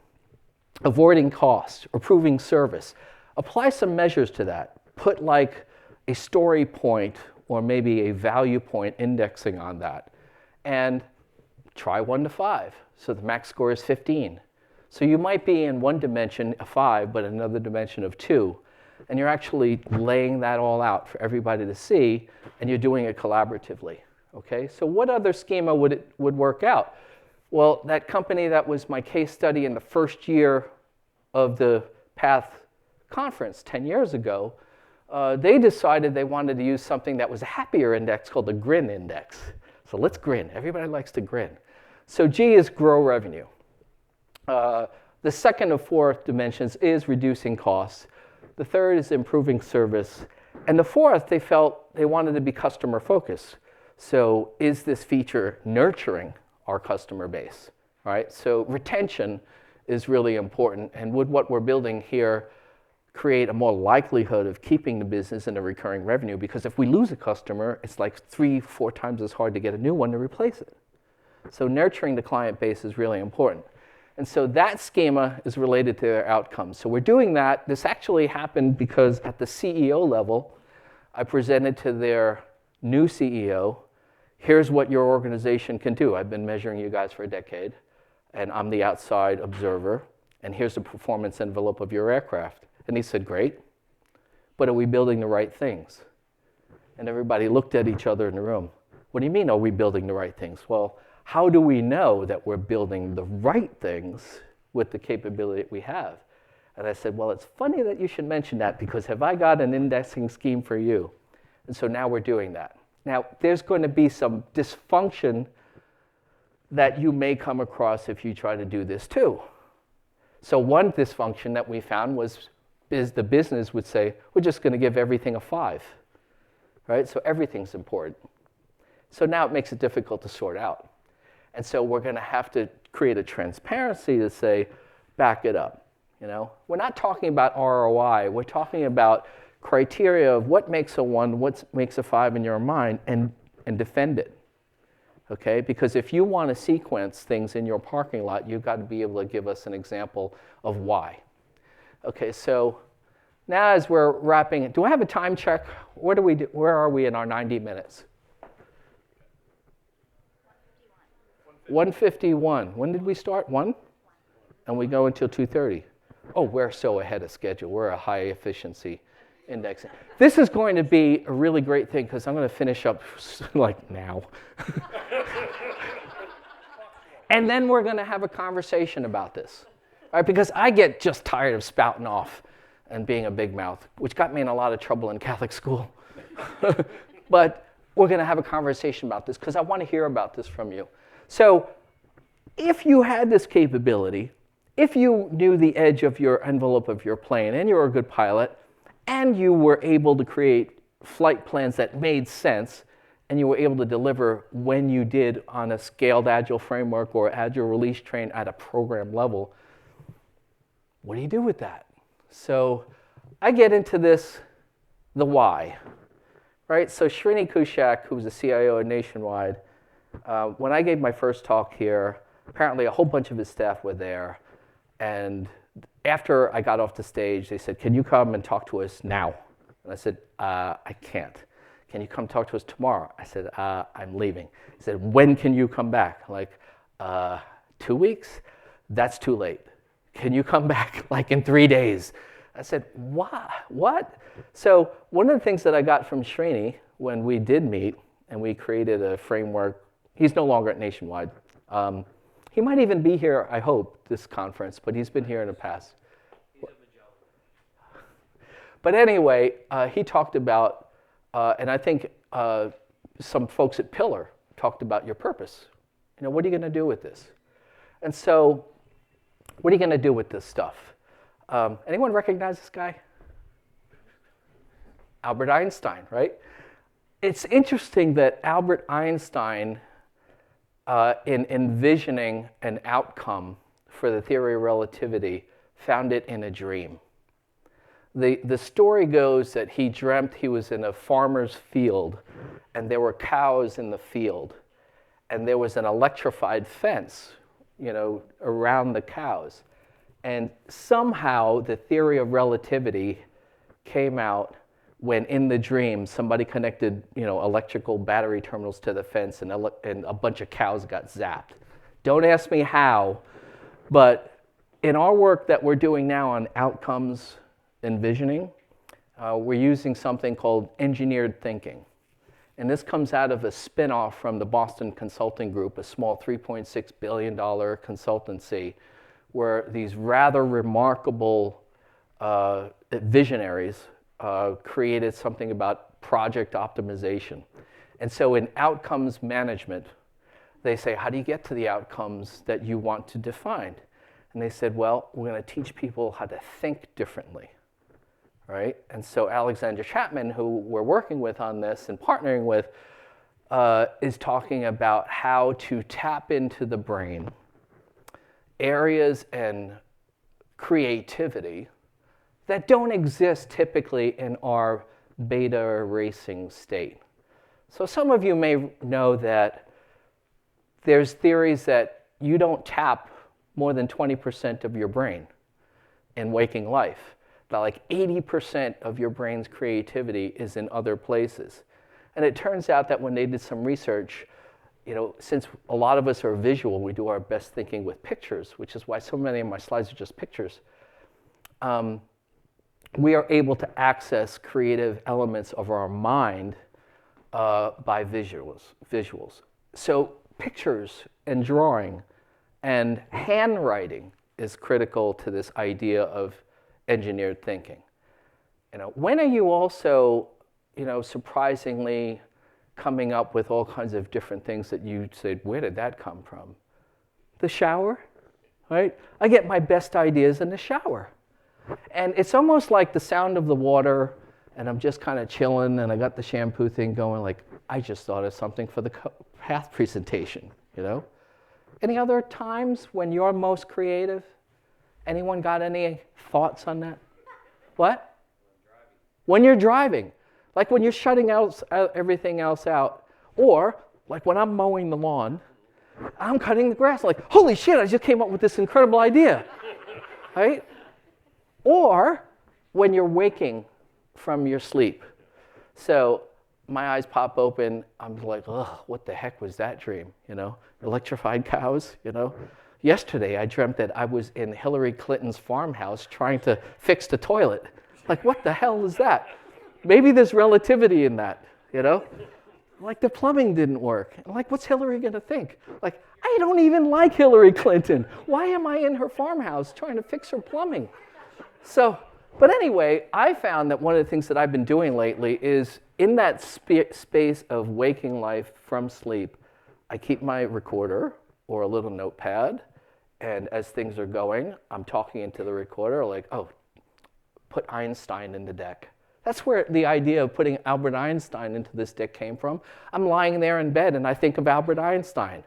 avoiding costs, improving service, apply some measures to that. Put like a story point or maybe a value point indexing on that. And try 1 to 5. So the max score is 15. So you might be in one dimension, a 5, but another dimension of 2. And you're actually laying that all out for everybody to see, and you're doing it collaboratively. Okay? So what other schema would work out? Well, that company that was my case study in the first year of the Path conference 10 years ago, they decided they wanted to use something that was a happier index called the grin index. So let's grin. Everybody likes to grin. So G is grow revenue. The second of 4 dimensions is reducing costs. The third is improving service. And the fourth, they felt they wanted to be customer focused. So is this feature nurturing our customer base? All right, so retention is really important. And would what we're building here create a more likelihood of keeping the business in a recurring revenue? Because if we lose a customer, it's like 3-4 times as hard to get a new one to replace it. So nurturing the client base is really important. And so that schema is related to their outcomes. So we're doing that. This actually happened because at the CEO level, I presented to their new CEO, here's what your organization can do. I've been measuring you guys for a decade, and I'm the outside observer, and here's the performance envelope of your aircraft. And he said, great, but are we building the right things? And everybody looked at each other in the room. What do you mean, are we building the right things? Well, how do we know that we're building the right things with the capability that we have? And I said, well, it's funny that you should mention that because have I got an indexing scheme for you? And so now we're doing that. Now, there's going to be some dysfunction that you may come across if you try to do this too. So one dysfunction that we found is the business would say, we're just going to give everything a 5, right? So everything's important. So now it makes it difficult to sort out. And so we're going to have to create a transparency to say, back it up. We're not talking about ROI. We're talking about criteria of what makes a 1, what makes a 5 in your mind, and defend it. Okay? Because if you want to sequence things in your parking lot, you've got to be able to give us an example of why. Okay, so now as we're wrapping it, do I have a time check? What do we do? Where are we in our 90 minutes? 1:51. When did we start? 1? And we go until 2:30. Oh, we're so ahead of schedule. We're a high efficiency index. This is going to be a really great thing because I'm going to finish up like now. And then we're going to have a conversation about this. All right, because I get just tired of spouting off and being a big mouth, which got me in a lot of trouble in Catholic school. But we're going to have a conversation about this because I want to hear about this from you. So if you had this capability, if you knew the edge of your envelope of your plane and you're a good pilot, and you were able to create flight plans that made sense, and you were able to deliver when you did on a scaled Agile framework or Agile release train at a program level, what do you do with that? So I get into this, the why, right? So Srini Kushak, who's the CIO at Nationwide, when I gave my first talk here, apparently a whole bunch of his staff were there. And after I got off the stage, they said, can you come and talk to us now? And I said, I can't. Can you come talk to us tomorrow? I said, I'm leaving. He said, when can you come back? Like, 2 weeks? That's too late. Can you come back like in 3 days? I said, what? So one of the things that I got from Srini when we did meet and we created a framework, he's no longer at Nationwide, He might even be here, I hope, this conference, but he's been here in the past. But anyway, he talked about, and I think some folks at Pillar talked about your purpose. You know, what are you going to do with this? And so, what are you going to do with this stuff? Anyone recognize this guy? Albert Einstein, right? It's interesting that Albert Einstein, in envisioning an outcome for the theory of relativity, found it in a dream. The story goes that he dreamt he was in a farmer's field, and there were cows in the field, and there was an electrified fence, you know, around the cows. And somehow the theory of relativity came out when in the dream somebody connected, you know, electrical battery terminals to the fence, and a bunch of cows got zapped. Don't ask me how, but in our work that we're doing now on outcomes envisioning, we're using something called engineered thinking. And this comes out of a spin-off from the Boston Consulting Group, a small $3.6 billion consultancy, where these rather remarkable visionaries created something about project optimization. And so in outcomes management, they say, how do you get to the outcomes that you want to define? And they said, well, we're going to teach people how to think differently, right? And so Alexander Chapman, who we're working with on this and partnering with, is talking about how to tap into the brain, areas and creativity that don't exist typically in our beta racing state. So some of you may know that there's theories that you don't tap more than 20% of your brain in waking life. That like 80% of your brain's creativity is in other places. And it turns out that when they did some research, you know, since a lot of us are visual, we do our best thinking with pictures, which is why so many of my slides are just pictures. We are able to access creative elements of our mind by visuals. So pictures and drawing and handwriting is critical to this idea of engineered thinking. You know, when are you also, you know, surprisingly coming up with all kinds of different things that you said, where did that come from? The shower, right? I get my best ideas in the shower. And it's almost like the sound of the water, and I'm just kind of chilling, and I got the shampoo thing going, like, I just thought of something for the path presentation, you know? Any other times when you're most creative? Anyone got any thoughts on that? What? When you're driving. Like when you're shutting out everything else out. Or like when I'm mowing the lawn, I'm cutting the grass. Like, holy shit, I just came up with this incredible idea. Right? Or when you're waking from your sleep. So my eyes pop open. I'm like, ugh, what the heck was that dream? You know, electrified cows, you know. Yesterday, I dreamt that I was in Hillary Clinton's farmhouse trying to fix the toilet. Like, what the hell is that? Maybe there's relativity in that, you know? Like, the plumbing didn't work. I'm like, what's Hillary going to think? Like, I don't even like Hillary Clinton. Why am I in her farmhouse trying to fix her plumbing? So, but anyway, I found that one of the things that I've been doing lately is in that space of waking life from sleep, I keep my recorder or a little notepad, and as things are going, I'm talking into the recorder like, oh, put Einstein in the deck. That's where the idea of putting Albert Einstein into this deck came from. I'm lying there in bed and I think of Albert Einstein,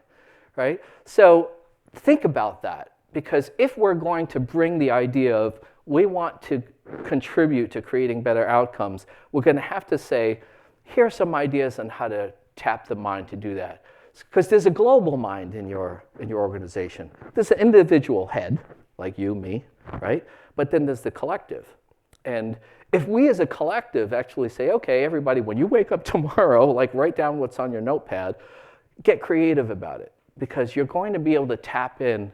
right? So think about that, because if we're going to bring the idea of we want to contribute to creating better outcomes, we're going to have to say, here are some ideas on how to tap the mind to do that. Because there's a global mind in your organization. There's an individual head, like you, me, right? But then there's the collective. And if we as a collective actually say, okay, everybody, when you wake up tomorrow, like write down what's on your notepad, get creative about it. Because you're going to be able to tap in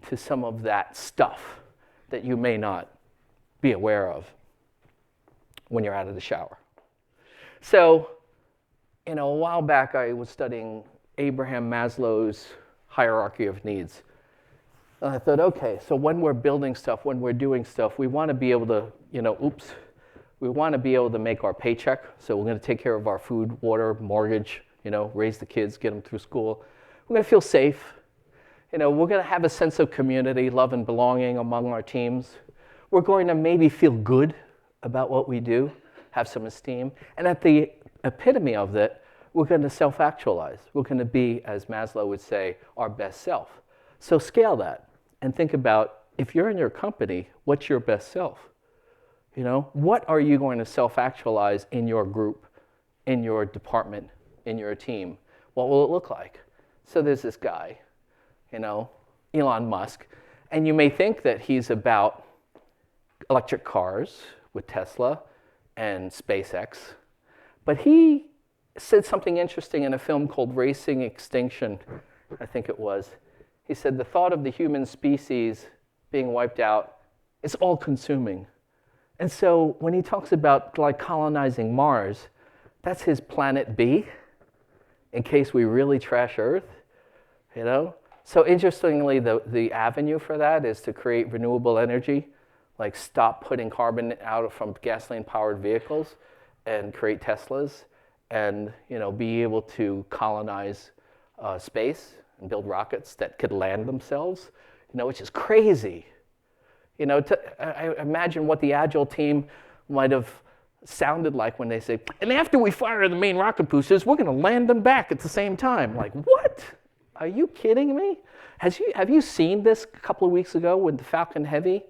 to some of that stuff that you may not be aware of when you're out of the shower. So, you know, a while back I was studying Abraham Maslow's hierarchy of needs. And I thought, okay, so when we're building stuff, when we're doing stuff, we want to be able to, we want to be able to make our paycheck. So we're going to take care of our food, water, mortgage, raise the kids, get them through school. We're going to feel safe. We're going to have a sense of community, love and belonging among our teams. We're going to maybe feel good about what we do, have some esteem. And at the epitome of that, we're going to self-actualize. We're going to be, as Maslow would say, our best self. So scale that and think about, if you're in your company, what's your best self? What are you going to self-actualize in your group, in your department, in your team? What will it look like? So there's this guy, Elon Musk, and you may think that he's about electric cars with Tesla and SpaceX, but he said something interesting in a film called Racing Extinction, I think it was. He said, the thought of the human species being wiped out is all-consuming. And so when he talks about like colonizing Mars, that's his planet B, in case we really trash Earth, So interestingly, the avenue for that is to create renewable energy, like stop putting carbon out from gasoline-powered vehicles and create Teslas and, be able to colonize space and build rockets that could land themselves, which is crazy. I imagine what the Agile team might have sounded like when they say, and after we fire the main rocket boosters, we're going to land them back at the same time. Like, what? Are you kidding me? Have you seen this a couple of weeks ago when the Falcon Heavy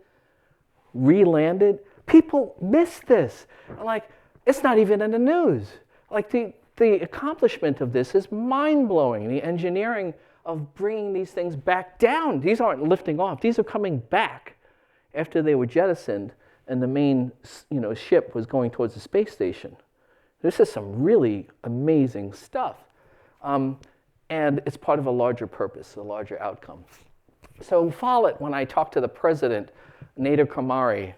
re-landed? People missed this. Like, it's not even in the news. Like, the accomplishment of this is mind-blowing. The engineering of bringing these things back down. These aren't lifting off. These are coming back after they were jettisoned and the main ship was going towards the space station. This is some really amazing stuff. And it's part of a larger purpose, a larger outcome. So Follett, when I talked to the president, Nader Kamari,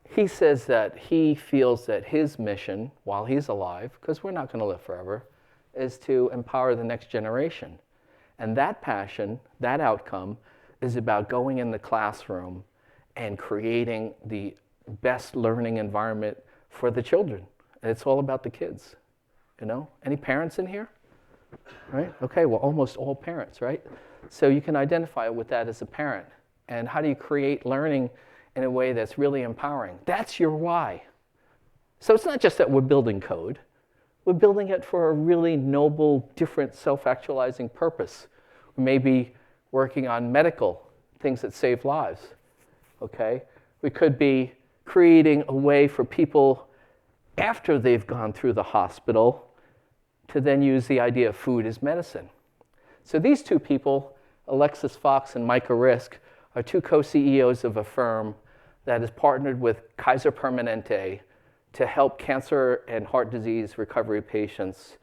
he says that he feels that his mission, while he's alive, because we're not going to live forever, is to empower the next generation. And that passion, that outcome, is about going in the classroom and creating the best learning environment for the children. And it's all about the kids. Any parents in here? Right? Okay, well, almost all parents, right? So you can identify with that as a parent. And how do you create learning in a way that's really empowering? That's your why. So it's not just that we're building code. We're building it for a really noble, different, self-actualizing purpose. We may be working on medical things that save lives, okay? We could be creating a way for people after they've gone through the hospital to then use the idea of food as medicine. So these two people, Alexis Fox and Micah Risk, are two co-CEOs of a firm that has partnered with Kaiser Permanente to help cancer and heart disease recovery patients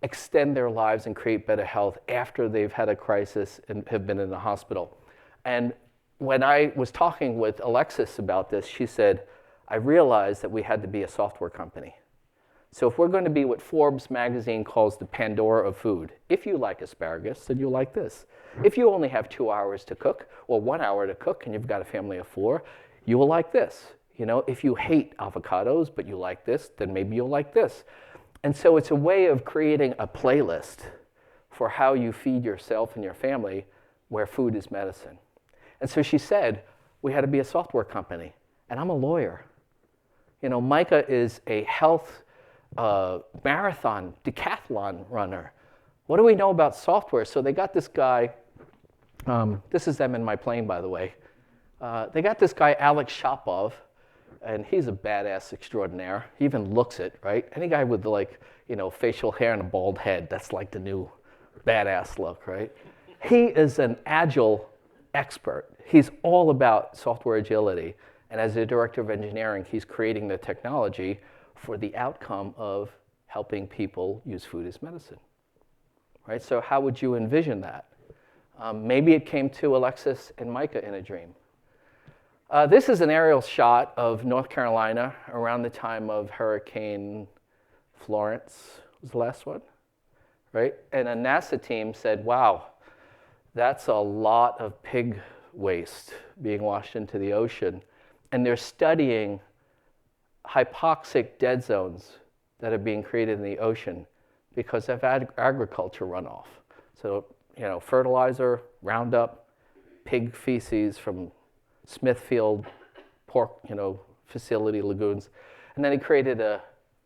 extend their lives and create better health after they've had a crisis and have been in the hospital. And when I was talking with Alexis about this, she said, I realized that we had to be a software company. So if we're going to be what Forbes magazine calls the Pandora of food, if you like asparagus, then you'll like this. If you only have 2 hours to cook, or 1 hour to cook, and you've got a family of 4, you will like this. If you hate avocados, but you like this, then maybe you'll like this. And so it's a way of creating a playlist for how you feed yourself and your family where food is medicine. And so she said, we had to be a software company. And I'm a lawyer. Micah is a health marathon, decathlon runner. What do we know about software? So they got this guy, this is them in my plane, by the way. They got this guy, Alex Shopov, and he's a badass extraordinaire. He even looks it, right? Any guy with facial hair and a bald head, that's like the new badass look, right? He is an Agile expert. He's all about software agility. And as a director of engineering, he's creating the technology for the outcome of helping people use food as medicine, right? So how would you envision that? Maybe it came to Alexis and Micah in a dream. This is an aerial shot of North Carolina around the time of Hurricane Florence, was the last one, right? And a NASA team said, wow, That's a lot of pig waste being washed into the ocean. And they're studying hypoxic dead zones that are being created in the ocean because of agriculture runoff. So, fertilizer, Roundup, pig feces from Smithfield pork, facility lagoons. And then he created a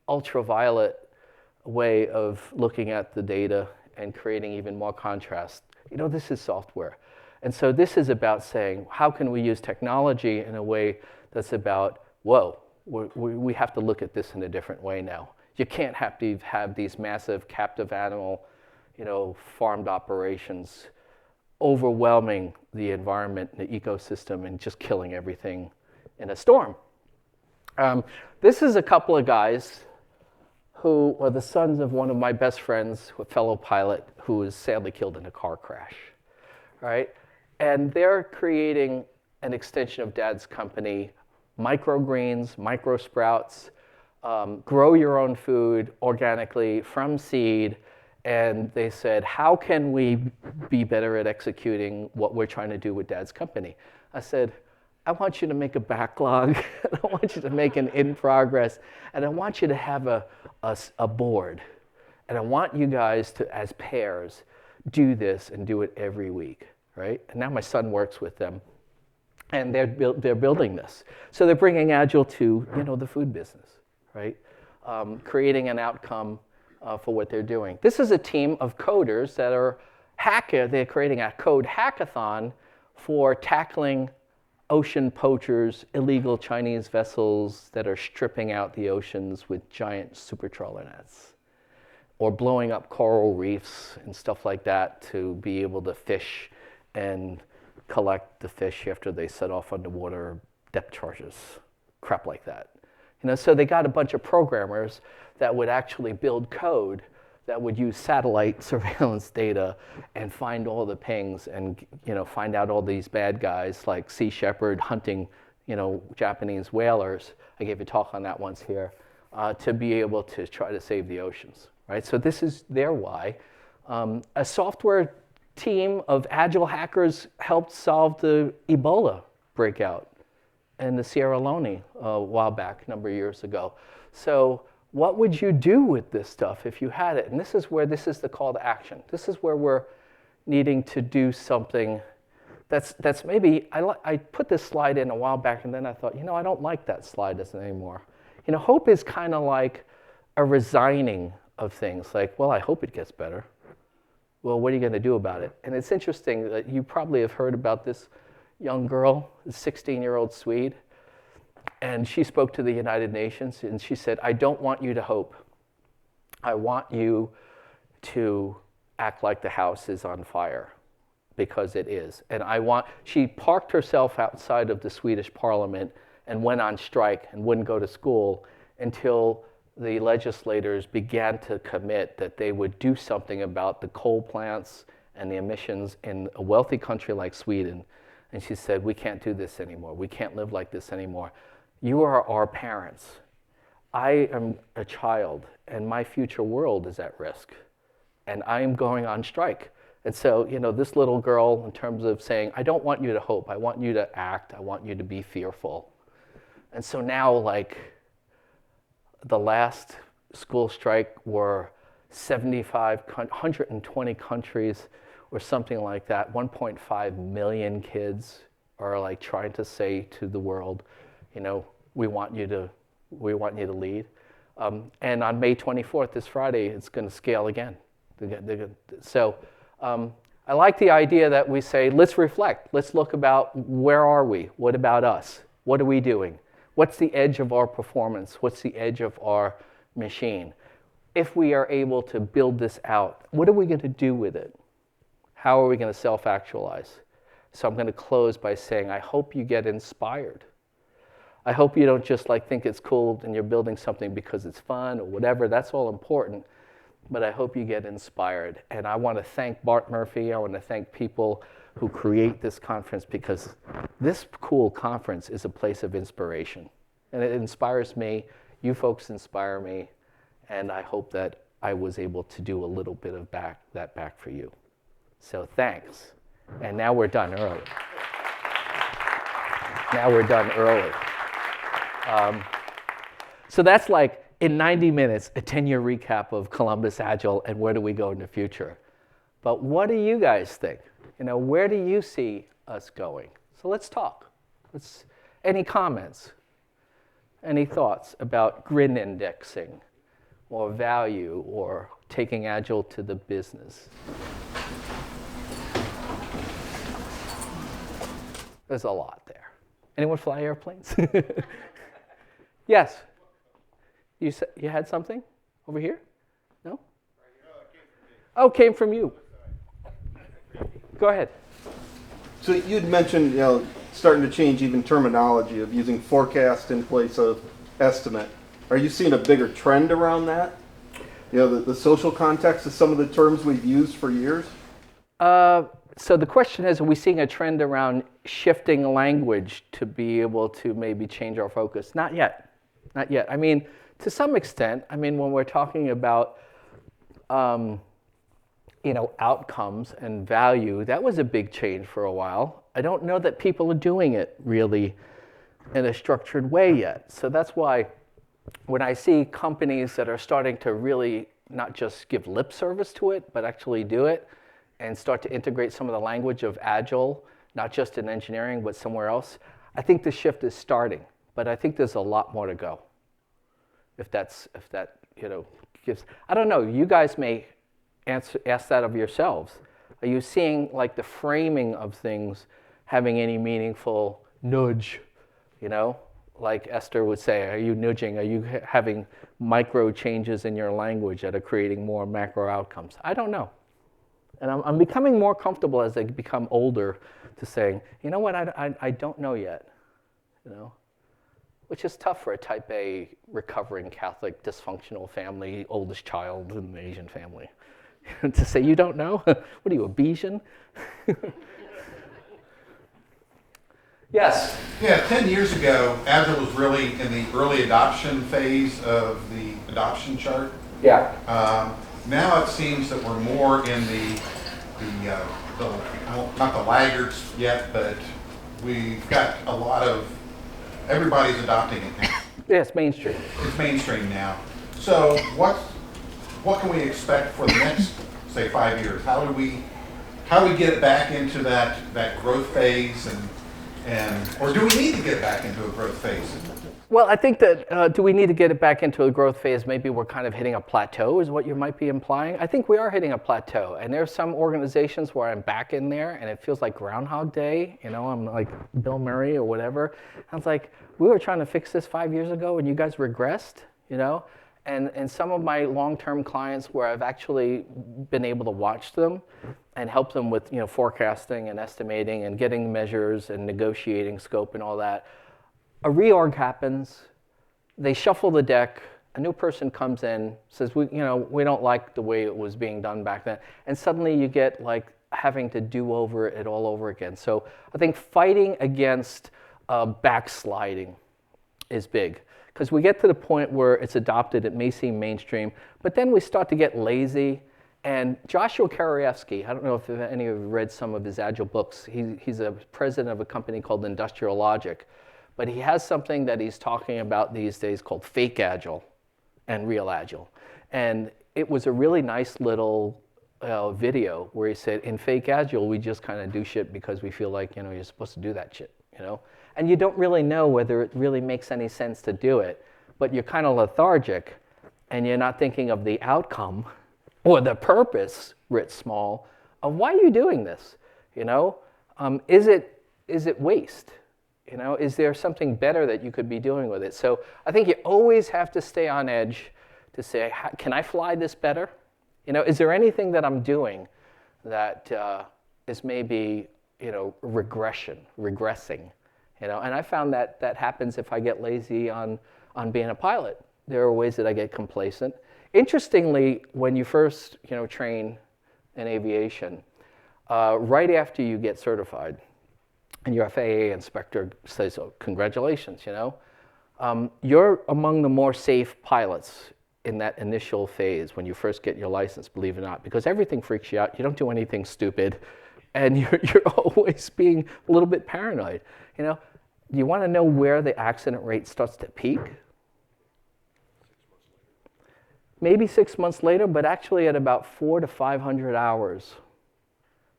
ultraviolet way of looking at the data and creating even more contrast. This is software. And so this is about saying, how can we use technology in a way that's about, whoa, we have to look at this in a different way now. You can't have to have these massive captive animal, farmed operations overwhelming the environment, the ecosystem, and just killing everything in a storm. This is a couple of guys who are the sons of one of my best friends, a fellow pilot, who was sadly killed in a car crash, right? And they're creating an extension of Dad's company, microgreens, micro sprouts, grow your own food organically from seed. And they said, how can we be better at executing what we're trying to do with Dad's company? I said, I want you to make a backlog, and I want you to make an in progress, and I want you to have a board. And I want you guys to, as pairs, do this and do it every week, right? And now my son works with them, and they're building this. So they're bringing Agile to, the food business, right? Creating an outcome for what they're doing. This is a team of coders that are they're creating a code hackathon for tackling ocean poachers, illegal Chinese vessels that are stripping out the oceans with giant super trawler nets, or blowing up coral reefs and stuff like that to be able to fish and collect the fish after they set off underwater, depth charges, crap like that. So they got a bunch of programmers that would actually build code that would use satellite surveillance data and find all the pings and find out all these bad guys like Sea Shepherd hunting Japanese whalers. I gave a talk on that once here, to be able to try to save the oceans, right? So this is their why. A software team of Agile hackers helped solve the Ebola breakout in the Sierra Leone a while back, a number of years ago. So what would you do with this stuff if you had it? And this is the call to action. This is where we're needing to do something that's maybe, I put this slide in a while back and then I thought, I don't like that slide anymore. Hope is kind of like a resigning of things, like, well, I hope it gets better. Well, what are you going to do about it? And it's interesting that you probably have heard about this young girl, a 16-year-old Swede, and she spoke to the United Nations and she said, I don't want you to hope. I want you to act like the house is on fire, because it is. And she parked herself outside of the Swedish parliament and went on strike and wouldn't go to school until the legislators began to commit that they would do something about the coal plants and the emissions in a wealthy country like Sweden. And she said, we can't do this anymore. We can't live like this anymore. You are our parents. I am a child, and my future world is at risk. And I am going on strike. And so, this little girl, in terms of saying, I don't want you to hope. I want you to act. I want you to be fearful. And so now, the last school strike were 120 countries or something like that. 1.5 million kids are trying to say to the world, we want you to lead. And on May 24th, this Friday, it's going to scale again. So I like the idea that we say, let's reflect. Let's look about where are we? What about us? What are we doing? What's the edge of our performance? What's the edge of our machine? If we are able to build this out, what are we going to do with it? How are we going to self-actualize? So I'm going to close by saying, I hope you get inspired. I hope you don't just think it's cool and you're building something because it's fun or whatever. That's all important. But I hope you get inspired. And I want to thank Bart Murphy. I want to thank people who create this conference, because this cool conference is a place of inspiration. And it inspires me. You folks inspire me. And I hope that I was able to do a little bit of that back for you. So thanks. And now we're done early. Now we're done early. So that's like, in 90 minutes, a 10-year recap of Columbus Agile and where do we go in the future. But what do you guys think? Where do you see us going? So let's talk. Any comments? Any thoughts about grid indexing or value or taking Agile to the business? There's a lot there. Anyone fly airplanes? Yes. You had something over here? No? Oh, came from you. Go ahead. So you'd mentioned, starting to change even terminology of using forecast in place of estimate. Are you seeing a bigger trend around that? The social context of some of the terms we've used for years? So the question is, are we seeing a trend around shifting language to be able to maybe change our focus? Not yet. Not yet. I mean, to some extent, when we're talking about outcomes and value, that was a big change for a while. I don't know that people are doing it really in a structured way yet. So that's why when I see companies that are starting to really not just give lip service to it, but actually do it and start to integrate some of the language of Agile, not just in engineering, but somewhere else, I think the shift is starting. But I think there's a lot more to go. If that gives, I don't know, you guys may ask that of yourselves. Are you seeing like the framing of things having any meaningful nudge? Like Esther would say, are you nudging? Are you having micro changes in your language that are creating more macro outcomes? I don't know. And I'm becoming more comfortable as I become older to saying, you know what, I don't know yet, which is tough for a type A recovering Catholic dysfunctional family, oldest child in an Asian family. To say you don't know? What are you, a Bayesian? Yes? Yeah, 10 years ago, Agile was really in the early adoption phase of the adoption chart. Yeah. Now it seems that we're more in the not the laggards yet, but we've got a lot of, everybody's adopting it now. Yeah, it's mainstream. It's mainstream now. So what can we expect for the next, say, 5 years? How do we get it back into that growth phase, or do we need to get back into a growth phase? Well, I think that do we need to get it back into a growth phase? Maybe we're kind of hitting a plateau is what you might be implying. I think we are hitting a plateau. And there's some organizations where I'm back in there and it feels like Groundhog Day. I'm like Bill Murray or whatever. I was like, we were trying to fix this 5 years ago and you guys regressed, And some of my long-term clients where I've actually been able to watch them and help them with forecasting and estimating and getting measures and negotiating scope and all that. A reorg happens, they shuffle the deck, a new person comes in, says, we don't like the way it was being done back then. And suddenly you get like having to do over it all over again. So I think fighting against backsliding is big. Because we get to the point where it's adopted, it may seem mainstream, but then we start to get lazy. And Joshua Karayevsky, I don't know if any of you read some of his Agile books. He's a president of a company called Industrial Logic. But he has something that he's talking about these days called fake Agile and real Agile. And it was a really nice little video where he said, in fake Agile, we just kind of do shit because we feel like, you're supposed to do that shit, And you don't really know whether it really makes any sense to do it, but you're kind of lethargic and you're not thinking of the outcome or the purpose, writ small, of why are you doing this? Is it waste? Is there something better that you could be doing with it? So I think you always have to stay on edge to say, can I fly this better? Is there anything that I'm doing that is maybe, regressing? And I found that happens if I get lazy on being a pilot. There are ways that I get complacent. Interestingly, when you first, train in aviation, right after you get certified, and your FAA inspector says, oh, congratulations, you're among the more safe pilots in that initial phase when you first get your license, believe it or not, because everything freaks you out. You don't do anything stupid. and you're always being a little bit paranoid. You know, you want to know where the accident rate starts to peak? Maybe 6 months later, but actually at about 400 to 500 hours.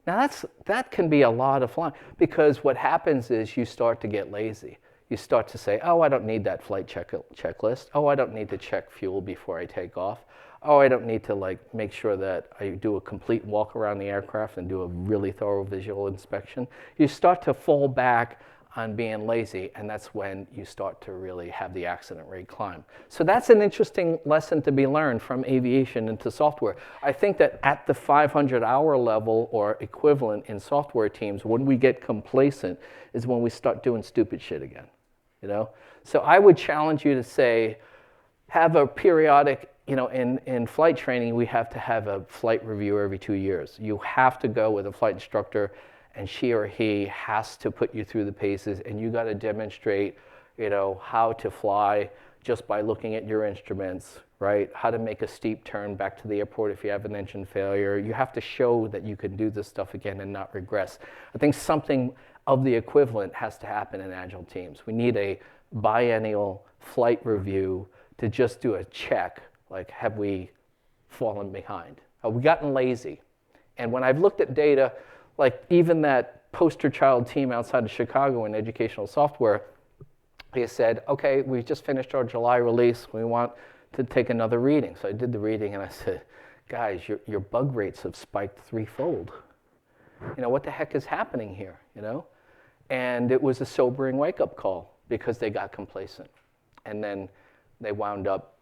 Now that can be a lot of flying, because what happens is you start to get lazy. You start to say, oh, I don't need that flight checklist. Oh, I don't need to check fuel before I take off. Oh, I don't need to make sure that I do a complete walk around the aircraft and do a really thorough visual inspection. You start to fall back on being lazy, and that's when you start to really have the accident rate climb. So that's an interesting lesson to be learned from aviation into software. I think that at the 500-hour level or equivalent in software teams, when we get complacent is when we start doing stupid shit again. You know? So I would challenge you to say, have a periodic, you know, in flight training, we have to have a flight review every 2 years. You have to go with a flight instructor, and she or he has to put you through the paces, and you got to demonstrate, you know, how to fly just by looking at your instruments, right? How to make a steep turn back to the airport if you have an engine failure. You have to show that you can do this stuff again and not regress. I think something of the equivalent has to happen in Agile teams. We need a biennial flight review to just do a check, like, have we fallen behind? Have we gotten lazy? And when I've looked at data, like even that poster child team outside of Chicago in educational software, they said, okay, we just finished our July release. We want to take another reading. So I did the reading and I said, guys, your bug rates have spiked threefold. You know, what the heck is happening here, you know? And it was a sobering wake-up call because they got complacent. And then they wound up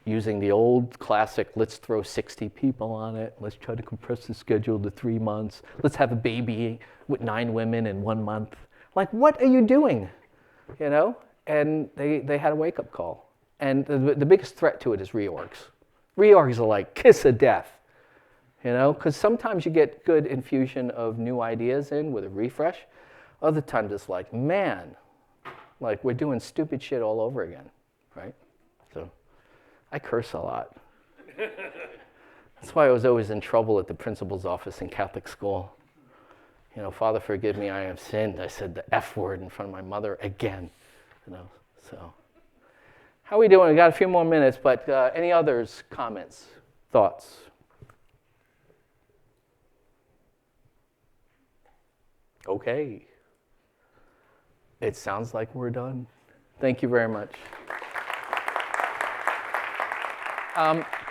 using the old classic, let's throw 60 people on it. Let's try to compress the schedule to 3 months. Let's have a baby with 9 women in 1 month. Like, what are you doing? You know? And they had a wake-up call. And the biggest threat to it is reorgs. Reorgs are like kiss of death. You know? Because sometimes you get good infusion of new ideas in with a refresh. Other times it's like, man, like we're doing stupid shit all over again, right? So I curse a lot. That's why I was always in trouble at the principal's office in Catholic school. You know, Father, forgive me, I have sinned. I said the F word in front of my mother again. You know, so how are we doing? We got a few more minutes, but any others, comments, thoughts? Okay. It sounds like we're done. Thank you very much.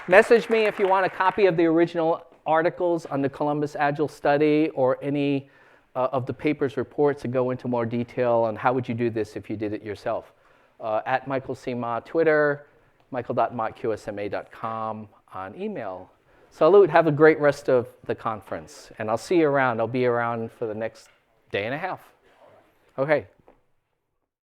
Message me if you want a copy of the original articles on the Columbus Agile study or any of the paper's reports to go into more detail on how would you do this if you did it yourself. At Michael C. Ma, Twitter, michael.mott@qsma.com on email. Salute, have a great rest of the conference. And I'll see you around. I'll be around for the next day and a half. Okay.